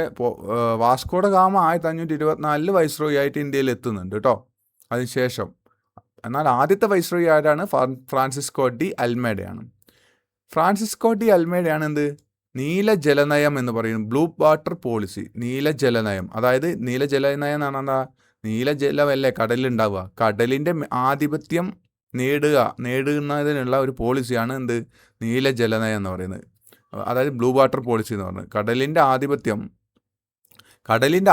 വാസ്കോഡ ഗാമ 1524 വൈസ്രോയി ആയിട്ട് ഇന്ത്യയിൽ എത്തുന്നുണ്ട് കേട്ടോ അതിനുശേഷം. എന്നാൽ ആദ്യത്തെ വൈസ്രോയി ആരാണ്? ഫ്രാൻസിസ്കോ ഡി അൽമേഡയാണ്. ഫ്രാൻസിസ്കോ ഡി അൽമേഡയാണ് എന്ത്? നീലജലനയം എന്ന് പറയുന്നത്, ബ്ലൂ വാട്ടർ പോളിസി. നീലജലനയം, അതായത് നീലജലനയം എന്ന് പറഞ്ഞാൽ എന്താ? നീലജലമല്ലേ കടലിലുണ്ടാവുക, കടലിൻ്റെ ആധിപത്യം നേടുന്നതിനുള്ള ഒരു പോളിസിയാണ് എന്ത്? നീലജലനയം എന്ന് പറയുന്നത്. അതായത് ബ്ലൂ വാട്ടർ പോളിസി എന്ന് പറയുന്നത്. കടലിൻ്റെ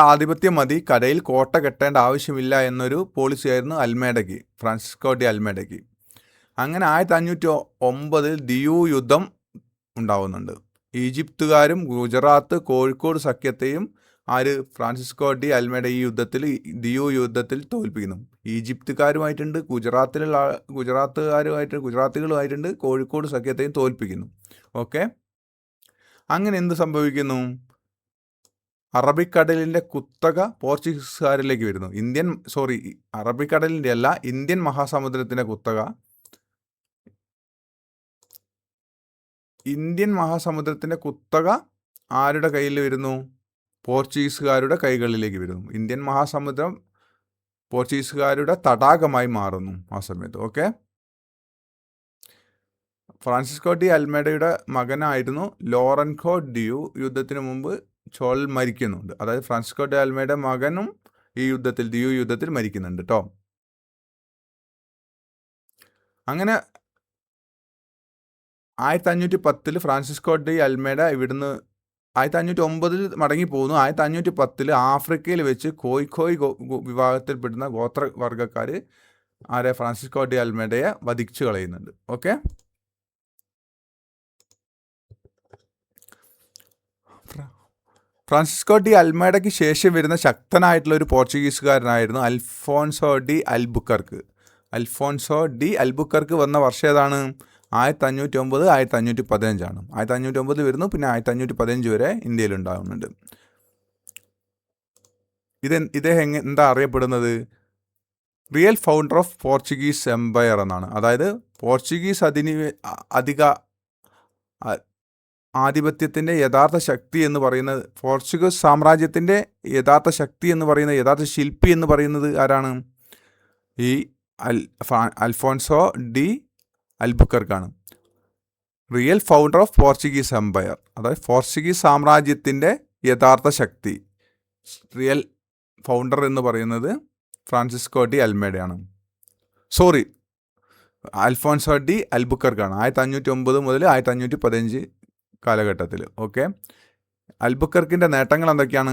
ആധിപത്യം മതി, കരയിൽ കോട്ട കെട്ടേണ്ട ആവശ്യമില്ല എന്നൊരു പോളിസിയായിരുന്നു ഫ്രാൻസിസ്കോ ഡി അൽമേഡയ്ക്ക്. അങ്ങനെ 1509 ദിയു യുദ്ധം ഉണ്ടാവുന്നുണ്ട്. ഈജിപ്തുകാരും ഗുജറാത്ത്, കോഴിക്കോട് സഖ്യത്തെയും ഫ്രാൻസിസ്കോ ഡി അൽമേഡ ഈ ദിയു യുദ്ധത്തിൽ തോൽപ്പിക്കുന്നു. ഈജിപ്തുകാരുമായിട്ടുണ്ട്, ഗുജറാത്തുകളുമായിട്ടുണ്ട്, കോഴിക്കോട് സഖ്യത്തെയും തോൽപ്പിക്കുന്നു. ഓക്കെ, അങ്ങനെ എന്ത് സംഭവിക്കുന്നു? അറബിക്കടലിൻ്റെ കുത്തക പോർച്ചുഗീസുകാരിലേക്ക് വരുന്നു. അറബിക്കടലിൻ്റെ അല്ല, ഇന്ത്യൻ മഹാസമുദ്രത്തിൻ്റെ കുത്തക ആരുടെ കയ്യിൽ വരുന്നു? പോർച്ചുഗീസുകാരുടെ കൈകളിലേക്ക് വരുന്നു. ഇന്ത്യൻ മഹാസമുദ്രം പോർച്ചുഗീസുകാരുടെ തടാകമായി മാറുന്നു ആ സമയത്ത്. ഓക്കെ, ഫ്രാൻസിസ്കോ ഡി അൽമേഡയുടെ മകനായിരുന്നു ലോറൻകോ ഡിയു. യുദ്ധത്തിന് മുമ്പ് മരിക്കുന്നുണ്ട്. അതായത് ഫ്രാൻസിസ്കോ ഡി അൽമേഡയുടെ മകനും ഈ ദിയു യുദ്ധത്തിൽ മരിക്കുന്നുണ്ട് കേട്ടോ. അങ്ങനെ 1510 ഫ്രാൻസിസ്കോ ഡി അൽമേഡ ഇവിടുന്ന് 1509 മടങ്ങിപ്പോകുന്നു. 1510 ആഫ്രിക്കയിൽ വെച്ച് കോയ് വിഭാഗത്തിൽപ്പെടുന്ന ഗോത്രവർഗ്ഗക്കാർ ഫ്രാൻസിസ്കോ ഡി അൽമേഡയെ വധിച്ചു കളയുന്നുണ്ട്. ഓക്കെ, ഫ്രാൻസിസ്കോ ഡി അൽമേഡയ്ക്ക് ശേഷം വരുന്ന ശക്തനായിട്ടുള്ള ഒരു പോർച്ചുഗീസുകാരനായിരുന്നു Afonso de Albuquerque. Afonso de Albuquerque വന്ന വർഷം ഏതാണ്? 1509, 1515. 1509 വരുന്നു, പിന്നെ 1515 വരെ ഇന്ത്യയിൽ ഉണ്ടാകുന്നുണ്ട്. ഇദ്ദേഹം എന്താ അറിയപ്പെടുന്നത്? Real founder of Portuguese empire എന്നാണ്. അതായത് പോർച്ചുഗീസ് ആധിപത്യത്തിൻ്റെ യഥാർത്ഥ ശക്തി എന്ന് പറയുന്നത്, പോർച്ചുഗീസ് സാമ്രാജ്യത്തിൻ്റെ യഥാർത്ഥ ശക്തി എന്ന് പറയുന്നത്, യഥാർത്ഥ ശില്പി എന്ന് പറയുന്നത് ആരാണ്? ഈ അൽഫോൺസോ ഡി അൽബുക്കർക്കാണ്. Real founder of Portuguese empire, അതായത് പോർച്ചുഗീസ് സാമ്രാജ്യത്തിൻ്റെ യഥാർത്ഥ ശക്തി. റിയൽ ഫൗണ്ടർ എന്ന് പറയുന്നത് ഫ്രാൻസിസ്കോ ഡി അൽമേഡയാണ്. അൽഫോൺസോ ഡി അൽബുക്കർക്കാണ്. 1509 മുതൽ 1515 കാലഘട്ടത്തിൽ. ഓക്കെ, അൽബുക്കർക്കിൻ്റെ നേട്ടങ്ങൾ എന്തൊക്കെയാണ്?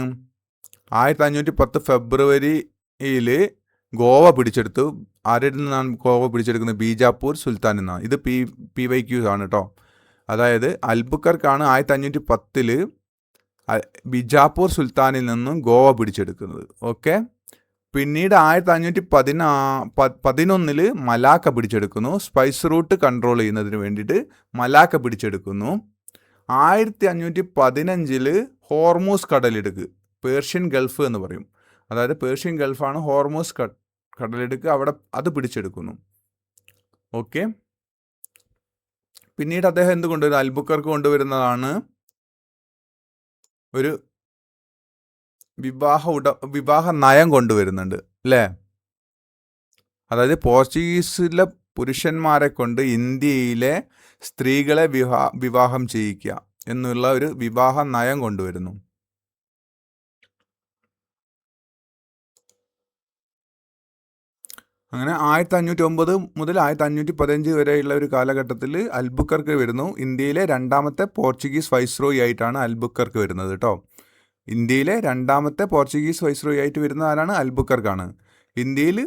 1510 ഫെബ്രുവരിയിൽ ഗോവ പിടിച്ചെടുത്തു. ആരിൽ നിന്നാണ് ഗോവ പിടിച്ചെടുക്കുന്നത്? ബീജാപ്പൂർ സുൽത്താൻ നിന്നാണ്. ഇത് PYQ ആണ് കേട്ടോ. അതായത് അൽബുക്കർക്കാണ് 1510 ബിജാപ്പൂർ സുൽത്താനിൽ നിന്നും ഗോവ പിടിച്ചെടുക്കുന്നത്. ഓക്കെ, പിന്നീട് 1511 മലാക്ക പിടിച്ചെടുക്കുന്നു. സ്പൈസ് റൂട്ട് കൺട്രോൾ ചെയ്യുന്നതിന് വേണ്ടിയിട്ട് മലാക്ക പിടിച്ചെടുക്കുന്നു. 1515 ഹോർമൂസ് കടലിടുക്ക്, പേർഷ്യൻ ഗൾഫ് എന്ന് പറയും. അതായത് പേർഷ്യൻ ഗൾഫാണ് ഹോർമൂസ് കടലിടുക്ക്, അവിടെ അത് പിടിച്ചെടുക്കുന്നു. ഓക്കെ, പിന്നീട് അദ്ദേഹം എന്ത് കൊണ്ടുവരും? അൽബുക്കർക്ക് കൊണ്ടുവരുന്നതാണ് ഒരു വിവാഹ നയം കൊണ്ടുവരുന്നുണ്ട് അല്ലേ? അതായത് പോർച്ചുഗീസിലെ പുരുഷന്മാരെ കൊണ്ട് ഇന്ത്യയിലെ സ്ത്രീകളെ വിവാഹം ചെയ്യിക്കുക എന്നുള്ള ഒരു വിവാഹ നയം കൊണ്ടുവരുന്നു. അങ്ങനെ 1509 മുതൽ 1515 വരെയുള്ള ഒരു കാലഘട്ടത്തിൽ അൽബുക്കർക്ക് വരുന്നു. ഇന്ത്യയിലെ രണ്ടാമത്തെ പോർച്ചുഗീസ് വൈസ്രോയി ആയിട്ടാണ് അൽബുക്കർക്ക് വരുന്നത് കേട്ടോ. ഇന്ത്യയിലെ രണ്ടാമത്തെ പോർച്ചുഗീസ് വൈസ്രോയി ആയിട്ട് വരുന്ന ആരാണ്? അൽബുക്കർക്കാണ്. ഇന്ത്യയിൽ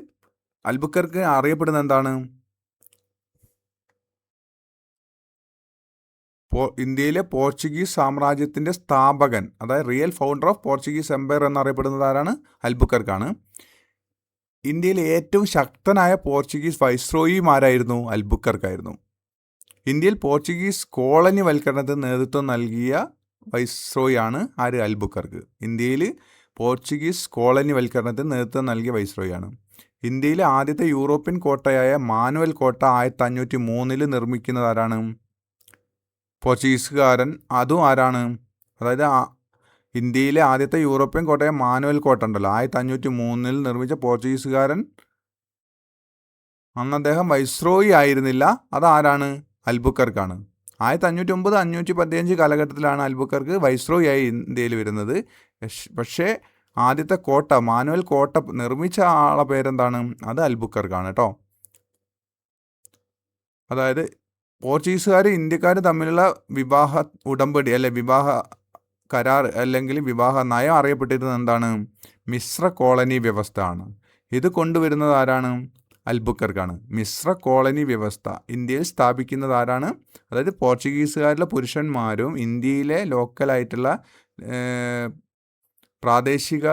അൽബുക്കർക്ക് അറിയപ്പെടുന്നത് എന്താണ്? ഇന്ത്യയിലെ പോർച്ചുഗീസ് സാമ്രാജ്യത്തിൻ്റെ സ്ഥാപകൻ, അതായത് real founder of Portuguese empire എന്നറിയപ്പെടുന്നത് ആരാണ്? അൽബുക്കർക്കാണ്. ഇന്ത്യയിലെ ഏറ്റവും ശക്തനായ പോർച്ചുഗീസ് വൈസ്രോയിമാരായിരുന്നു? അൽബുക്കർക്കായിരുന്നു. ഇന്ത്യയിൽ പോർച്ചുഗീസ് കോളനി വൽക്കരണത്തിന് നേതൃത്വം നൽകിയ വൈസ്രോയി ആണ് ആര്? അൽബുക്കർക്ക്. ഇന്ത്യയിൽ പോർച്ചുഗീസ് കോളനി വൽക്കരണത്തിന് നേതൃത്വം നൽകിയ വൈസ്രോയി ആണ്. ഇന്ത്യയിലെ ആദ്യത്തെ യൂറോപ്യൻ കോട്ടയായ മാനുവൽ കോട്ട 1503 നിർമ്മിക്കുന്നത് ആരാണ്? പോർച്ചുഗീസുകാരൻ. അതും ആരാണ്? അതായത് ഇന്ത്യയിലെ ആദ്യത്തെ യൂറോപ്യൻ കോട്ടയായ മാനുവൽ കോട്ട ഉണ്ടല്ലോ, 1503 നിർമ്മിച്ച പോർച്ചുഗീസുകാരൻ. അന്ന് അദ്ദേഹം വൈസ്രോയി ആയിരുന്നില്ല. അതാരാണ്? അൽബുക്കർക്കാണ്. 1509, 1515 കാലഘട്ടത്തിലാണ് അൽബുക്കർക്ക് വൈസ്രോയി ആയി ഇന്ത്യയിൽ വരുന്നത്. പക്ഷേ ആദ്യത്തെ കോട്ട, മാനുവൽ കോട്ട നിർമ്മിച്ച ആളെ പേരെന്താണ്? അത് അൽബുക്കർക്കാണ് കേട്ടോ. അതായത് പോർച്ചുഗീസുകാർ ഇന്ത്യക്കാർ തമ്മിലുള്ള വിവാഹ ഉടമ്പടി അല്ലെ വിവാഹ കരാർ അല്ലെങ്കിൽ വിവാഹ നയം അറിയപ്പെട്ടിരുന്നത് എന്താണ്? മിശ്ര കോളനി വ്യവസ്ഥ ആണ്. ഇത് കൊണ്ടുവരുന്നത് ആരാണ്? അൽബുക്കർക്കാണ്. മിശ്ര കോളനി വ്യവസ്ഥ ഇന്ത്യയിൽ സ്ഥാപിക്കുന്നത് ആരാണ്? അതായത് പോർച്ചുഗീസുകാരിലെ പുരുഷന്മാരും ഇന്ത്യയിലെ ലോക്കലായിട്ടുള്ള പ്രാദേശിക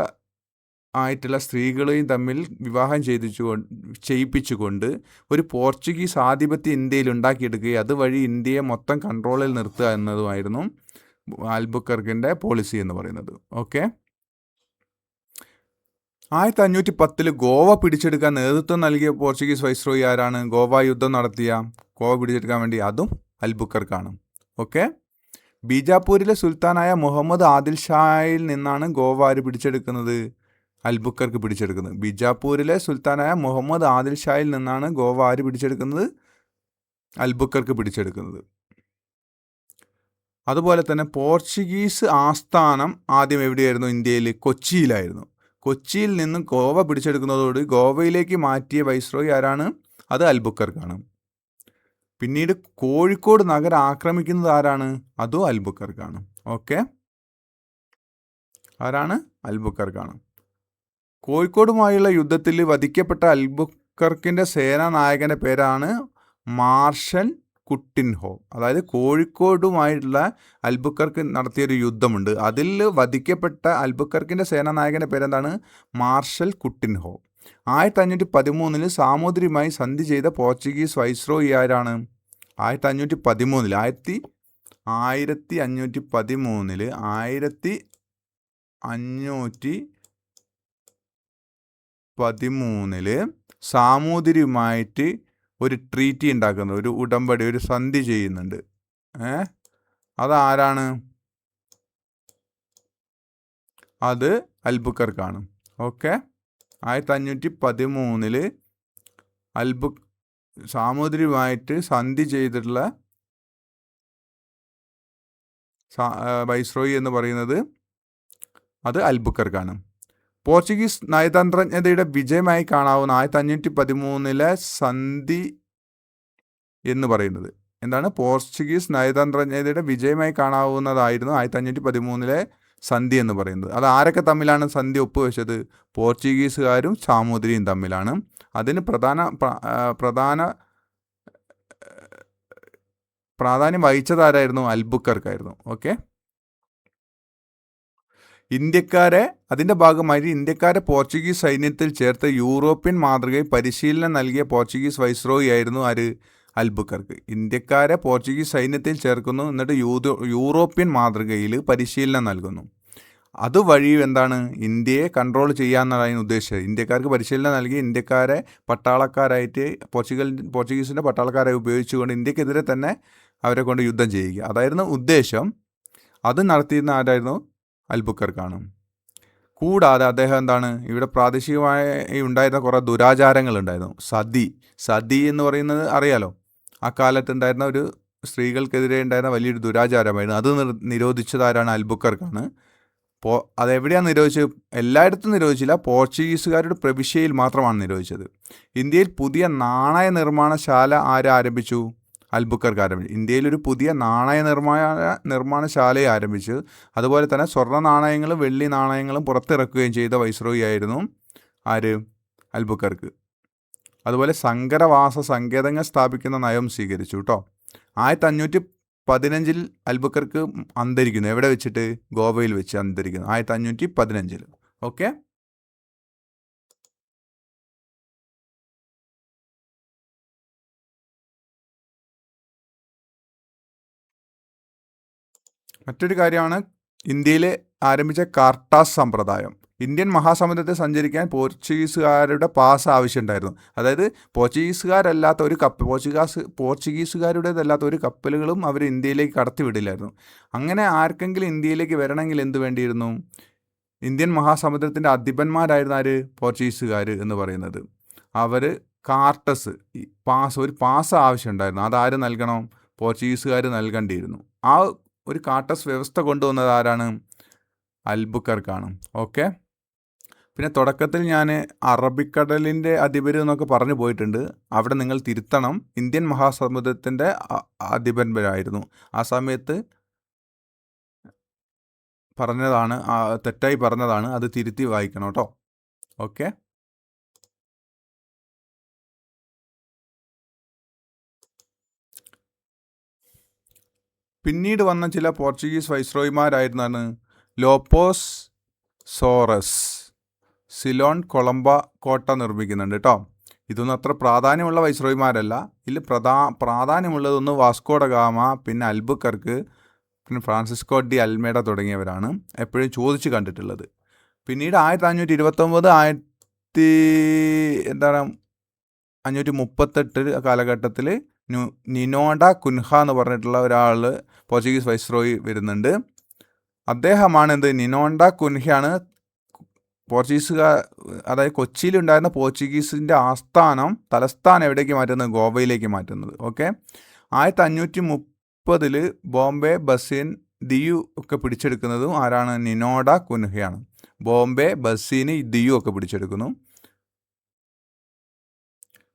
ആയിട്ടുള്ള സ്ത്രീകളെയും തമ്മിൽ വിവാഹം ചെയ്യിപ്പിച്ചുകൊണ്ട് ഒരു പോർച്ചുഗീസ് ആധിപത്യം ഇന്ത്യയിൽ ഉണ്ടാക്കിയെടുക്കുകയും അതുവഴി ഇന്ത്യയെ മൊത്തം കൺട്രോളിൽ നിർത്തുക എന്നതുമായിരുന്നു അൽബുക്കർക്കിൻ്റെ പോളിസി എന്ന് പറയുന്നത്. ഓക്കെ, 1510 ഗോവ പിടിച്ചെടുക്കാൻ നേതൃത്വം നൽകിയ പോർച്ചുഗീസ് വൈസ്രോയി ആരാണ്? ഗോവ യുദ്ധം നടത്തിയ ഗോവ പിടിച്ചെടുക്കാൻ വേണ്ടി, അതും അൽബുക്കർക്കാണ്. ഓക്കെ, ബീജാപ്പൂരിലെ സുൽത്താനായ മുഹമ്മദ് ആദിൽ ഷായിൽ നിന്നാണ് ഗോവ ആര് പിടിച്ചെടുക്കുന്നത്? അൽബുക്കർക്ക് പിടിച്ചെടുക്കുന്നത്. ബീജാപ്പൂരിലെ സുൽത്താനായ മുഹമ്മദ് ആദിൽ ഷായിൽ നിന്നാണ് ഗോവ ആര് പിടിച്ചെടുക്കുന്നത്? അൽബുക്കർക്ക് പിടിച്ചെടുക്കുന്നത്. അതുപോലെ തന്നെ പോർച്ചുഗീസ് ആസ്ഥാനം ആദ്യം എവിടെയായിരുന്നു? ഇന്ത്യയിൽ കൊച്ചിയിലായിരുന്നു. കൊച്ചിയിൽ നിന്നും ഗോവ പിടിച്ചെടുക്കുന്നതോട് ഗോവയിലേക്ക് മാറ്റിയ വൈസ്രോയി ആരാണ്? അത് അൽബുക്കർക്കാണ്. പിന്നീട് കോഴിക്കോട് നഗരം ആക്രമിക്കുന്നത് ആരാണ്? അതും അൽബുക്കർക്കാണ്. ഓക്കെ, ആരാണ്? അൽബുക്കർക്കാണ്. കോഴിക്കോടുമായുള്ള യുദ്ധത്തിൽ വധിക്കപ്പെട്ട അൽബുക്കർക്കിൻ്റെ സേനാനായകൻ്റെ പേരാണ് മാർഷൽ കുട്ടിൻഹോ. അതായത് കോഴിക്കോടുമായിട്ടുള്ള അൽബുക്കർക്ക് നടത്തിയൊരു യുദ്ധമുണ്ട്. അതിൽ വധിക്കപ്പെട്ട അൽബുക്കർക്കിൻ്റെ സേനാനായകൻ്റെ പേരെന്താണ്? മാർഷൽ കുട്ടിൻഹോ. 1513 സാമൂതിരിയുമായി സന്ധി ചെയ്ത പോർച്ചുഗീസ് വൈസ്രോയി ആരാണ്? 1513 സാമൂതിരിയുമായിട്ട് ഒരു ട്രീറ്റി ഉണ്ടാക്കുന്നത്, ഒരു ഉടമ്പടി, ഒരു സന്ധി ചെയ്യുന്നുണ്ട്. അതാരാണ്? അത് അൽബുക്കർക്കാണ്. ഓക്കെ. 1513 സാമൂതിരിയുമായിട്ട് സന്ധി ചെയ്തിട്ടുള്ള വൈസ്രോയി എന്ന് പറയുന്നത് അത് അൽബുക്കർക്കാണ്. പോർച്ചുഗീസ് നയതന്ത്രജ്ഞതയുടെ വിജയമായി കാണാവുന്ന 1513 സന്ധി എന്ന് പറയുന്നത് എന്താണ്? പോർച്ചുഗീസ് നയതന്ത്രജ്ഞതയുടെ വിജയമായി കാണാവുന്നതായിരുന്നു 1513 സന്ധി എന്ന് പറയുന്നത്. അത് ആരൊക്കെ തമ്മിലാണ് സന്ധി ഒപ്പുവെച്ചത്? പോർച്ചുഗീസുകാരും സാമൂതിരിയും തമ്മിലാണ്. അതിന് പ്രാധാന്യം വഹിച്ചതാരായിരുന്നു? അൽബുക്കർക്കായിരുന്നു. ഓക്കെ. അതിൻ്റെ ഭാഗമായി ഇന്ത്യക്കാരെ പോർച്ചുഗീസ് സൈന്യത്തിൽ ചേർത്ത് യൂറോപ്യൻ മാതൃകയിൽ പരിശീലനം നൽകിയ പോർച്ചുഗീസ് വൈസ്രോയി ആയിരുന്നു ആര്? അൽബുക്കർക്ക്. ഇന്ത്യക്കാരെ പോർച്ചുഗീസ് സൈന്യത്തിൽ ചേർക്കുന്നു, എന്നിട്ട് യൂറോപ്യൻ മാതൃകയിൽ പരിശീലനം നൽകുന്നു. അതുവഴി എന്താണ്? ഇന്ത്യയെ കൺട്രോൾ ചെയ്യാമെന്നതാണ് ഉദ്ദേശിച്ചത്. ഇന്ത്യക്കാർക്ക് പരിശീലനം നൽകി ഇന്ത്യക്കാരെ പട്ടാളക്കാരായിട്ട് പോർച്ചുഗീസിൻ്റെ പട്ടാളക്കാരായി ഉപയോഗിച്ചുകൊണ്ട് ഇന്ത്യക്കെതിരെ തന്നെ അവരെ കൊണ്ട് യുദ്ധം ചെയ്യുക, അതായിരുന്നു ഉദ്ദേശം. അത് നടത്തിയിരുന്ന ആരായിരുന്നു? അൽബുക്കർക്കാണ്. കൂടാതെ അദ്ദേഹം എന്താണ്? ഇവിടെ പ്രാദേശികമായി ഉണ്ടായിരുന്ന കുറേ ദുരാചാരങ്ങളുണ്ടായിരുന്നു. സതി എന്ന് പറയുന്നത് അറിയാലോ. അക്കാലത്തുണ്ടായിരുന്ന ഒരു സ്ത്രീകൾക്കെതിരെ ഉണ്ടായിരുന്ന വലിയൊരു ദുരാചാരമായിരുന്നു. അത് നിരോധിച്ചതാരാണ്? അൽബുക്കർക്കാണ്. അതെവിടെയാണ് നിരോധിച്ചത്? എല്ലായിടത്തും നിരോധിച്ചില്ല, പോർച്ചുഗീസുകാരുടെ പ്രവിശ്യയിൽ മാത്രമാണ് നിരോധിച്ചത്. ഇന്ത്യയിൽ പുതിയ നാണയ നിർമ്മാണശാല ആരംഭിച്ചു? അൽബുക്കർക്ക് ആരംഭിച്ചു. ഇന്ത്യയിൽ ഒരു പുതിയ നാണയ നിർമ്മാണശാലയെ ആരംഭിച്ചു. അതുപോലെ തന്നെ സ്വർണ്ണ നാണയങ്ങളും വെള്ളി നാണയങ്ങളും പുറത്തിറക്കുകയും ചെയ്ത വൈസ്രോയി ആയിരുന്നു ആര്? അൽബുക്കർക്ക്. അതുപോലെ സങ്കരവാസ സങ്കേതങ്ങൾ സ്ഥാപിക്കുന്ന നയം സ്വീകരിച്ചു കേട്ടോ. 1515 അൽബുക്കർക്ക് അന്തരിക്കുന്നു. എവിടെ വെച്ചിട്ട്? ഗോവയിൽ വെച്ച് അന്തരിക്കുന്നു 1515. ഓക്കെ. മറ്റൊരു കാര്യമാണ് ഇന്ത്യയിൽ ആരംഭിച്ച കാർട്ടാസ് സമ്പ്രദായം. ഇന്ത്യൻ മഹാസമുദ്രത്തിൽ സഞ്ചരിക്കാൻ പോർച്ചുഗീസുകാരുടെ പാസ് ആവശ്യമുണ്ടായിരുന്നു. അതായത് പോർച്ചുഗീസുകാരല്ലാത്ത ഒരു പോർച്ചുഗീസുകാരുടേതല്ലാത്ത ഒരു കപ്പലുകളും അവർ ഇന്ത്യയിലേക്ക് കടത്തിവിടില്ലായിരുന്നു. അങ്ങനെ ആർക്കെങ്കിലും ഇന്ത്യയിലേക്ക് വരണമെങ്കിൽ എന്ത് വേണ്ടിയിരുന്നു? ഇന്ത്യൻ മഹാസമുദ്രത്തിൻ്റെ അധിപന്മാരായിരുന്ന ആര്? പോർച്ചുഗീസുകാർ എന്ന് പറയുന്നത്. അവർ കാർട്ടസ് ഒരു പാസ് ആവശ്യമുണ്ടായിരുന്നു. അതാര് നൽകണം? പോർച്ചുഗീസുകാർ നൽകേണ്ടിയിരുന്നു. ആ ഒരു കാർട്ടസ് വ്യവസ്ഥ കൊണ്ടുവന്നത് ആരാണ്? അൽബുക്കർക്കാണ്. ഓക്കെ. പിന്നെ തുടക്കത്തിൽ ഞാൻ അറബിക്കടലിൻ്റെ അധിപർ എന്നൊക്കെ പറഞ്ഞു പോയിട്ടുണ്ട്. അവിടെ നിങ്ങൾ തിരുത്തണം. ഇന്ത്യൻ മഹാസമുദ്രത്തിൻ്റെ അധിപന്മാരായിരുന്നു. ആ സമയത്ത് പറഞ്ഞതാണ്, തെറ്റായി പറഞ്ഞതാണ്. അത് തിരുത്തി വായിക്കണം കേട്ടോ. ഓക്കെ. പിന്നീട് വന്ന ചില പോർച്ചുഗീസ് വൈസ്രോയിമാരായിരുന്നാണ് ലോപ്പോസ് സോറസ്. സിലോൺ കൊളംബ കോട്ട നിർമ്മിക്കുന്നുണ്ട് കേട്ടോ. ഇതൊന്നും അത്ര പ്രാധാന്യമുള്ള വൈസ്രോയിമാരല്ല. ഇതിൽ പ്രാധാന്യമുള്ളതൊന്ന് വാസ്കോഡ ഗാമ, പിന്നെ അൽബുക്കർക്ക്, പിന്നെ ഫ്രാൻസിസ്കോ ഡി അൽമേഡ തുടങ്ങിയവരാണ് എപ്പോഴും ചോദിച്ച് കണ്ടിട്ടുള്ളത്. പിന്നീട് 1538 കാലഘട്ടത്തിൽ നിനോഡ കുൻഹ എന്ന് പറഞ്ഞിട്ടുള്ള ഒരാൾ പോർച്ചുഗീസ് വൈസ്രോയി വരുന്നുണ്ട്. അദ്ദേഹമാണ് നിനോഡ കുൻഹയാണ് അതായത് കൊച്ചിയിലുണ്ടായിരുന്ന പോർച്ചുഗീസിൻ്റെ തലസ്ഥാനം എവിടേക്ക് മാറ്റുന്നത്? ഗോവയിലേക്ക് മാറ്റുന്നത്. ഓക്കെ. 1530 ബോംബെ, ബസീൻ, ദിയു ഒക്കെ പിടിച്ചെടുക്കുന്നതും ആരാണ്? നിനോഡ കുൻഹയാണ്. ബോംബെ, ബസീൻ, ദിയു ഒക്കെ പിടിച്ചെടുക്കുന്നു.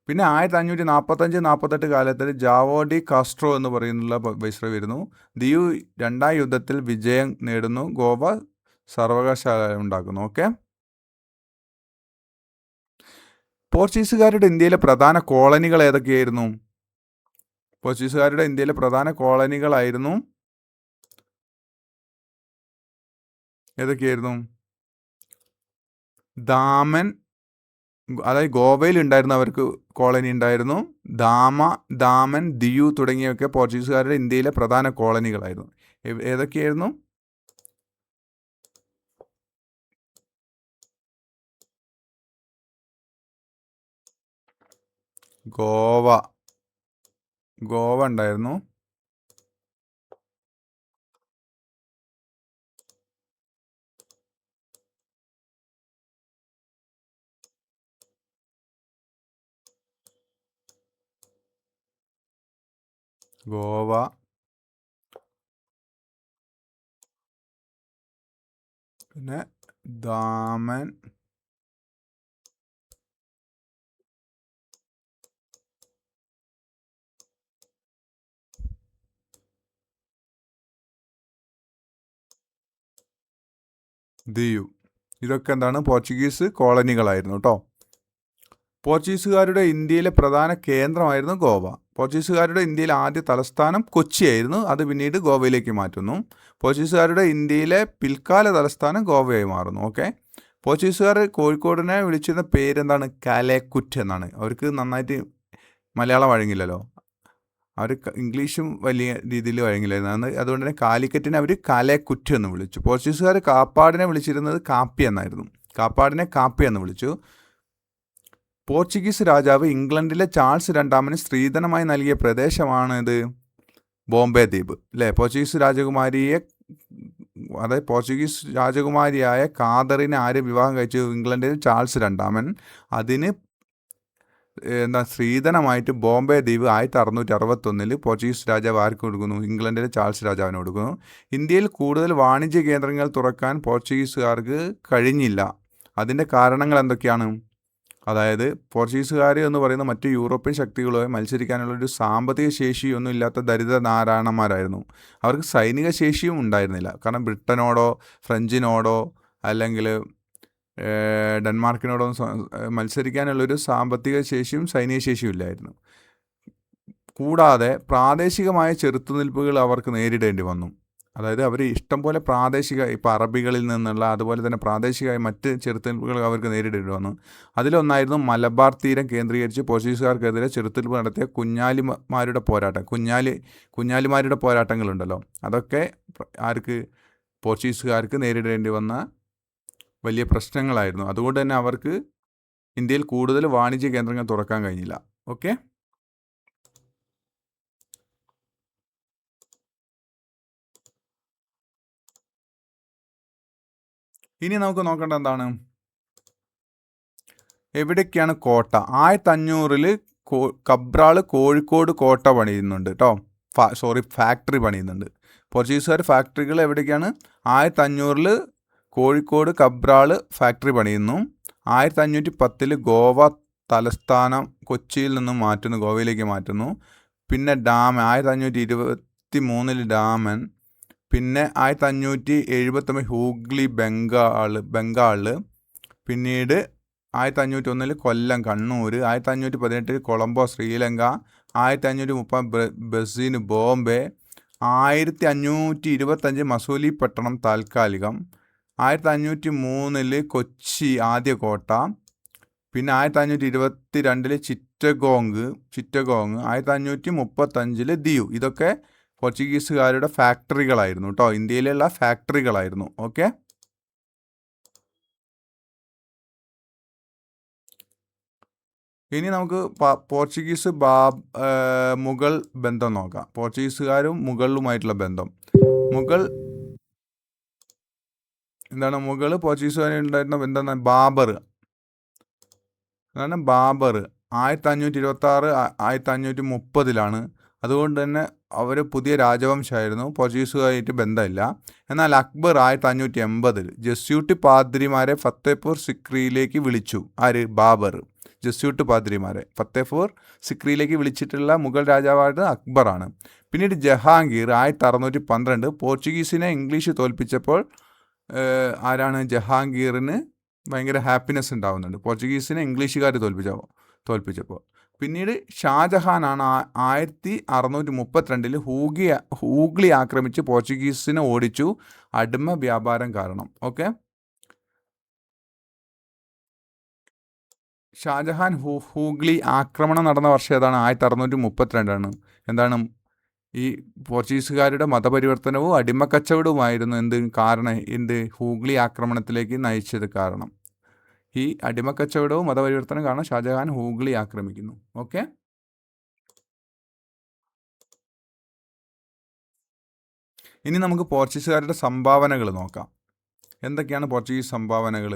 പിന്നെ 1545-48 കാലത്തിൽ ജാവോ ഡി കാസ്ട്രോ എന്ന് പറയുന്നുള്ള വൈസ്രോയി വരുന്നു. ദിയു രണ്ടാം യുദ്ധത്തിൽ വിജയം നേടുന്നു. ഗോവ സർവകലാശാല ഉണ്ടാക്കുന്നു. ഓക്കെ. പോർച്ചുഗീസുകാരുടെ ഇന്ത്യയിലെ പ്രധാന കോളനികൾ ഏതൊക്കെയായിരുന്നു? പോർച്ചുഗീസുകാരുടെ ഇന്ത്യയിലെ പ്രധാന കോളനികളായിരുന്നു ഏതൊക്കെയായിരുന്നു? ദാമൻ, അതായത് ഗോവയിൽ ഉണ്ടായിരുന്ന അവർക്ക് കോളനി ഉണ്ടായിരുന്നു. ദാമൻ, ദിയു തുടങ്ങിയൊക്കെ പോർച്ചുഗീസുകാരുടെ ഇന്ത്യയിലെ പ്രധാന കോളനികളായിരുന്നു. ഏതൊക്കെയായിരുന്നു? ഗോവ ഉണ്ടായിരുന്നു. ഗോവ, പിന്നെ ദാമൻ, ദിയു, ഇതൊക്കെ എന്താണ്? പോർച്ചുഗീസ് കോളനികളായിരുന്നു കേട്ടോ. പോർച്ചുഗീസുകാരുടെ ഇന്ത്യയിലെ പ്രധാന കേന്ദ്രമായിരുന്നു ഗോവ. പോർച്ചുഗീസുകാരുടെ ഇന്ത്യയിലെ ആദ്യ തലസ്ഥാനം കൊച്ചിയായിരുന്നു. അത് പിന്നീട് ഗോവയിലേക്ക് മാറ്റുന്നു. പോർച്ചുഗീസുകാരുടെ ഇന്ത്യയിലെ പിൽക്കാല തലസ്ഥാനം ഗോവയായി മാറുന്നു. ഓക്കെ. പോർച്ചുഗീസുകാർ കോഴിക്കോടിനെ വിളിച്ചിരുന്ന പേരെന്താണ്? കാലേക്കുറ്റ് എന്നാണ്. അവർക്ക് നന്നായിട്ട് മലയാളം വഴങ്ങില്ലല്ലോ, അവർ ഇംഗ്ലീഷും വലിയ രീതിയിൽ വഴങ്ങില്ലായിരുന്നു. അതുകൊണ്ട് തന്നെ കാലിക്കറ്റിനെ അവർ കാലേക്കുറ്റ് എന്ന് വിളിച്ചു. പോർച്ചുഗീസുകാർ കാപ്പാടിനെ വിളിച്ചിരുന്നത് കാപ്പി എന്നായിരുന്നു. കാപ്പാടിനെ കാപ്പി എന്ന് വിളിച്ചു. പോർച്ചുഗീസ് രാജാവ് ഇംഗ്ലണ്ടിലെ ചാൾസ് രണ്ടാമന് സ്ത്രീധനമായി നൽകിയ പ്രദേശമാണ് ഇത് ബോംബെ ദ്വീപ് അല്ലേ. പോർച്ചുഗീസ് രാജകുമാരിയായ കാതറിനെ ആര് വിവാഹം കഴിച്ചു? ഇംഗ്ലണ്ടിൽ ചാൾസ് രണ്ടാമൻ. അതിന് സ്ത്രീധനമായിട്ട് ബോംബെ ദ്വീപ് 1661 പോർച്ചുഗീസ് രാജാവ് ആർക്ക് കൊടുക്കുന്നു? ഇംഗ്ലണ്ടിലെ ചാൾസ് രാജാവിന് കൊടുക്കുന്നു. ഇന്ത്യയിൽ കൂടുതൽ വാണിജ്യ കേന്ദ്രങ്ങൾ തുറക്കാൻ പോർച്ചുഗീസുകാർക്ക് കഴിഞ്ഞില്ല. അതിൻ്റെ കാരണങ്ങൾ എന്തൊക്കെയാണ്? അതായത് പോർച്ചുഗീസുകാർ എന്ന് പറയുന്ന മറ്റ് യൂറോപ്യൻ ശക്തികളുമായി മത്സരിക്കാനുള്ളൊരു സാമ്പത്തിക ശേഷിയൊന്നും ഇല്ലാത്ത ദരിദ്ര നാരായണന്മാരായിരുന്നു. അവർക്ക് സൈനിക ശേഷിയും ഉണ്ടായിരുന്നില്ല. കാരണം ബ്രിട്ടനോടോ ഫ്രഞ്ചിനോടോ അല്ലെങ്കിൽ ഡെൻമാർക്കിനോടൊന്നും മത്സരിക്കാനുള്ളൊരു സാമ്പത്തിക ശേഷിയും സൈനിക ശേഷിയും ഇല്ലായിരുന്നു. കൂടാതെ പ്രാദേശികമായ ചെറുത്തുനിൽപ്പുകൾ അവർക്ക് നേരിടേണ്ടി വന്നു. അതായത് അവർ ഇഷ്ടം പോലെ പ്രാദേശിക, ഇപ്പോൾ അറബികളിൽ നിന്നുള്ള അതുപോലെ തന്നെ പ്രാദേശികമായ മറ്റ് ചെറുത്തുനിൽപ്പുകൾ അവർക്ക് നേരിടേണ്ടി വന്നു. അതിലൊന്നായിരുന്നു മലബാർ തീരം കേന്ദ്രീകരിച്ച് പോർച്ചുഗീസുകാർക്കെതിരെ ചെറുത്തുനിൽപ്പ് നടത്തിയ കുഞ്ഞാലിമാരുടെ പോരാട്ടങ്ങളുണ്ടല്ലോ. അതൊക്കെ ആർക്ക്? പോർച്ചുഗീസുകാർക്ക് നേരിടേണ്ടി വന്ന വലിയ പ്രശ്നങ്ങളായിരുന്നു. അതുകൊണ്ട് തന്നെ അവർക്ക് ഇന്ത്യയിൽ കൂടുതൽ വാണിജ്യ കേന്ദ്രങ്ങൾ തുറക്കാൻ കഴിഞ്ഞില്ല. ഓക്കെ. ഇനി നമുക്ക് നോക്കേണ്ട എന്താണ്? എവിടേക്കാണ് കോട്ട? 1500 കബ്രാൾ കോഴിക്കോട് കോട്ട പണിയുന്നുണ്ട് കേട്ടോ. ഫാക്ടറി പണിയുന്നുണ്ട്. പോർച്ചുഗീസുകാർ ഫാക്ടറികൾ എവിടേക്കാണ്? 1500 കോഴിക്കോട് കബ്രാൾ ഫാക്ടറി പണിയുന്നു. 1510 ഗോവ തലസ്ഥാനം കൊച്ചിയിൽ നിന്നും മാറ്റുന്നു, ഗോവയിലേക്ക് മാറ്റുന്നു. പിന്നെ ഡാം 1523 ഡാമൻ. പിന്നെ 1579 ഹൂഗ്ലി ബംഗാൾ. പിന്നീട് 1501 കൊല്ലം കണ്ണൂർ. 1518 കൊളംബോ ശ്രീലങ്ക. 1530 ബസീൻ ബോംബെ. 1525 മസൂലിപ്പട്ടണം താൽക്കാലികം. 1503 കൊച്ചി ആദ്യ കോട്ട. പിന്നെ 1522 ചിറ്റഗോങ്. 1535 ദിയു. ഇതൊക്കെ പോർച്ചുഗീസുകാരുടെ ഫാക്ടറികളായിരുന്നു കേട്ടോ, ഇന്ത്യയിലുള്ള ഫാക്ടറികളായിരുന്നു. ഓക്കെ. ഇനി നമുക്ക് പോർച്ചുഗീസ് മുഗൾ ബന്ധം നോക്കാം. പോർച്ചുഗീസുകാരും മുഗളുമായിട്ടുള്ള ബന്ധം. മുഗൾ പോർച്ചുഗീസുകാരുണ്ടായിരുന്ന ബന്ധം ബാബർ. 1526 1530 അതുകൊണ്ട് തന്നെ അവർ പുതിയ രാജവംശമായിരുന്നു, പോർച്ചുഗീസുകാരായിട്ട് ബന്ധമില്ല. എന്നാൽ അക്ബർ 1580 ജസ്യൂട്ട് പാദ്രിമാരെ ഫത്തേപൂർ സിക്രിയിലേക്ക് വിളിച്ചു. ആര്? ബാബർ. ജസ്യൂട്ട് പാദ്രിമാരെ ഫത്തേപൂർ സിക്രിയിലേക്ക് വിളിച്ചിട്ടുള്ള മുഗൾ രാജാവായിട്ട് അക്ബറാണ്. പിന്നീട് ജഹാംഗീർ 1612 പോർച്ചുഗീസിനെ ഇംഗ്ലീഷ് തോൽപ്പിച്ചപ്പോൾ ആരാണ്? ജഹാംഗീറിന് ഭയങ്കര ഹാപ്പിനെസ് ഉണ്ടാവുന്നുണ്ട്. പോർച്ചുഗീസിനെ ഇംഗ്ലീഷുകാർ തോൽപ്പിച്ചപ്പോൾ തോൽപ്പിച്ചപ്പോൾ. പിന്നീട് ഷാജഹാനാണ് 1632 ഹൂഗ്ലി ആക്രമിച്ച് പോർച്ചുഗീസിനെ ഓടിച്ചു. അടിമ വ്യാപാരം കാരണം. ഓക്കെ, ഷാജഹാൻ ഹൂഗ്ലി ആക്രമണം നടന്ന വർഷം ഏതാണ്? 1632. എന്താണ് ഈ പോർച്ചുഗീസുകാരുടെ മതപരിവർത്തനവും അടിമക്കച്ചവടവുമായിരുന്നു ഹൂഗ്ലി ആക്രമണത്തിലേക്ക് നയിച്ചത് കാരണം. ഈ അടിമക്കച്ചവടവും മതപരിവർത്തനം കാരണം ഷാജഹാൻ ഹൂഗ്ലി ആക്രമിക്കുന്നു. ഓക്കെ, ഇനി നമുക്ക് പോർച്ചുഗീസുകാരുടെ സംഭാവനകൾ നോക്കാം. എന്തൊക്കെയാണ് പോർച്ചുഗീസ് സംഭാവനകൾ?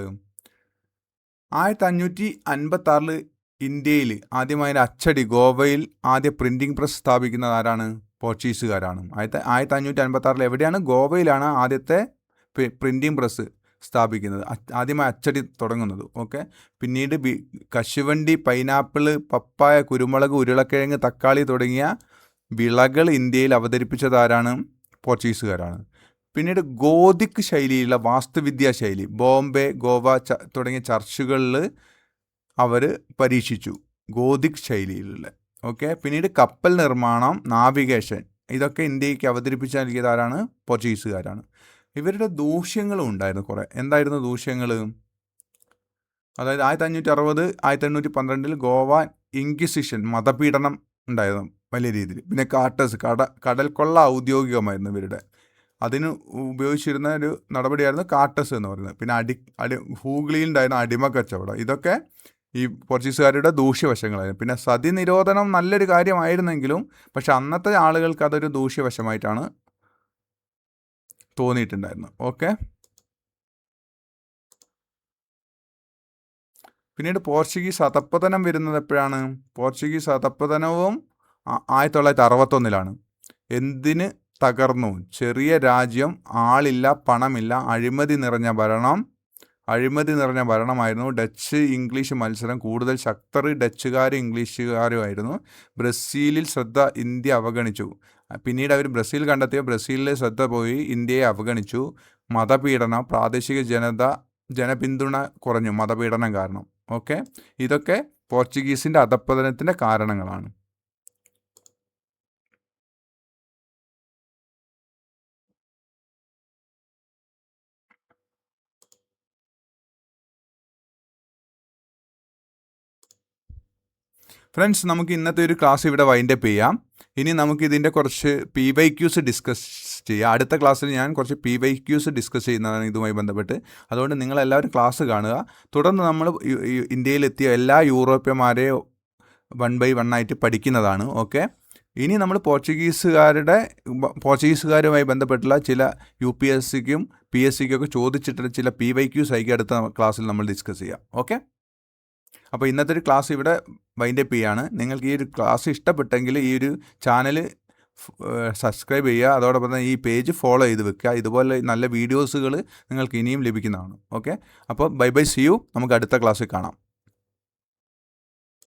1556 ഇന്ത്യയിൽ ആദ്യമായി അച്ചടി, ഗോവയിൽ ആദ്യ പ്രിൻറ്റിംഗ് പ്രസ് സ്ഥാപിക്കുന്നത് ആരാണ്? പോർച്ചുഗീസുകാരാണ്. 1556 എവിടെയാണ്? ഗോവയിലാണ് ആദ്യത്തെ പ്രിൻറ്റിംഗ് പ്രസ് സ്ഥാപിക്കുന്നത്, ആദ്യമായി അച്ചടി തുടങ്ങുന്നത്. ഓക്കെ, പിന്നീട് കശുവണ്ടി, പൈനാപ്പിൾ, പപ്പായ, കുരുമുളക്, ഉരുളക്കിഴങ്ങ്, തക്കാളി തുടങ്ങിയ വിളകൾ ഇന്ത്യയിൽ അവതരിപ്പിച്ചത് ആരാണ്? പോർച്ചുഗീസുകാരാണ്. പിന്നീട് ഗോതിക് ശൈലിയിലുള്ള വാസ്തുവിദ്യാ ശൈലി ബോംബെ, ഗോവ തുടങ്ങിയ ചർച്ചുകളിൽ അവർ പരീക്ഷിച്ചു, ഗോതിക് ശൈലിയിലുള്ള. ഓക്കെ, പിന്നീട് കപ്പൽ നിർമ്മാണം, നാവിഗേഷൻ, ഇതൊക്കെ ഇന്ത്യക്ക് അവതരിപ്പിച്ച് നൽകിയത് ആരാണ്? പോർച്ചുഗീസുകാരാണ്. ഇവരുടെ ദൂഷ്യങ്ങളും ഉണ്ടായിരുന്നു കുറേ. എന്തായിരുന്നു ദൂഷ്യങ്ങൾ? അതായത് 1560, 1812 ഗോവ ഇൻക്വിസിഷൻ, മതപീഡനം ഉണ്ടായിരുന്നു വലിയ രീതിയിൽ. പിന്നെ കാട്ടേഴ്സ്, കടൽക്കൊള്ള ഔദ്യോഗികമായിരുന്നു ഇവരുടെ. അതിന് ഉപയോഗിച്ചിരുന്ന ഒരു നടപടിയായിരുന്നു കാട്ടേഴ്സ് എന്ന് പറയുന്നത്. പിന്നെ ഹൂഗ്ലിയിൽ ഉണ്ടായിരുന്ന അടിമ കച്ചവടം, ഇതൊക്കെ ഈ പോർച്ചുഗീസുകാരുടെ ദൂഷ്യവശങ്ങളായിരുന്നു. പിന്നെ സതി നിരോധനം നല്ലൊരു കാര്യമായിരുന്നെങ്കിലും പക്ഷെ അന്നത്തെ ആളുകൾക്ക് അതൊരു ദൂഷ്യവശമായിട്ടാണ് തോന്നിയിട്ടുണ്ടായിരുന്നു. ഓക്കെ, പിന്നീട് പോർച്ചുഗീസ് അധപ്പതനം വരുന്നത് എപ്പോഴാണ്? പോർച്ചുഗീസ് അധപ്പതനവും 1961. എന്തിന് തകർന്നു? ചെറിയ രാജ്യം, ആളില്ല, പണമില്ല, അഴിമതി നിറഞ്ഞ ഭരണമായിരുന്നു. ഡച്ച് ഇംഗ്ലീഷ് മത്സരം, കൂടുതൽ ശക്തർ ഡച്ചുകാരും ഇംഗ്ലീഷുകാരുമായിരുന്നു. ബ്രസീലിൽ ശ്രദ്ധ ഇന്ത്യ അവഗണിച്ചു. പിന്നീട് അവർ ബ്രസീൽ കണ്ടെത്തിയ ബ്രസീലിലെ ശ്രദ്ധ പോയി, ഇന്ത്യയെ അവഗണിച്ചു. മതപീഡനം, പ്രാദേശിക ജനപിന്തുണ കുറഞ്ഞു മതപീഡനം കാരണം. ഓക്കെ, ഇതൊക്കെ പോർച്ചുഗീസിൻ്റെ അധപ്പതനത്തിൻ്റെ കാരണങ്ങളാണ്. ഫ്രണ്ട്സ്, നമുക്ക് ഇന്നത്തെ ഒരു ക്ലാസ് ഇവിടെ വൈൻഡപ്പ് ചെയ്യാം. ഇനി നമുക്ക് ഇതിൻ്റെ കുറച്ച് PYQs ഡിസ്കസ് ചെയ്യാം. അടുത്ത ക്ലാസ്സിൽ ഞാൻ കുറച്ച് PYQs ഡിസ്കസ് ചെയ്യുന്നതാണ് ഇതുമായി ബന്ധപ്പെട്ട്. അതുകൊണ്ട് നിങ്ങളെല്ലാവരും ക്ലാസ് കാണുക. തുടർന്ന് നമ്മൾ ഇന്ത്യയിലെത്തിയ എല്ലാ യൂറോപ്യന്മാരെ 1 by 1 ആയിട്ട് പഠിക്കുന്നതാണ്. ഓക്കെ, ഇനി നമ്മൾ പോർച്ചുഗീസുകാരുമായി ബന്ധപ്പെട്ടുള്ള ചില UPSCക്കും PSCക്കൊക്കെ ചോദിച്ചിട്ടുള്ള ചില PYQs ആയിരിക്കും അടുത്ത ക്ലാസ്സിൽ നമ്മൾ ഡിസ്കസ് ചെയ്യാം. ഓക്കെ, അപ്പോൾ ഇന്നത്തെ ഒരു ക്ലാസ് ഇവിടെ വൈൻഡപ്പ് ചെയ്യാണ്. നിങ്ങൾക്ക് ഈ ഒരു ക്ലാസ് ഇഷ്ടപ്പെട്ടെങ്കിൽ ഈ ഒരു ചാനൽ സബ്സ്ക്രൈബ് ചെയ്യുക. അതോടൊപ്പം തന്നെ ഈ പേജ് ഫോളോ ചെയ്ത് വെക്കുക. ഇതുപോലെ നല്ല വീഡിയോസുകൾ നിങ്ങൾക്ക് ഇനിയും ലഭിക്കുന്നതാണ്. ഓക്കെ, അപ്പോൾ ബൈ ബൈ, സി യു. നമുക്ക് അടുത്ത ക്ലാസ്സിൽ കാണാം.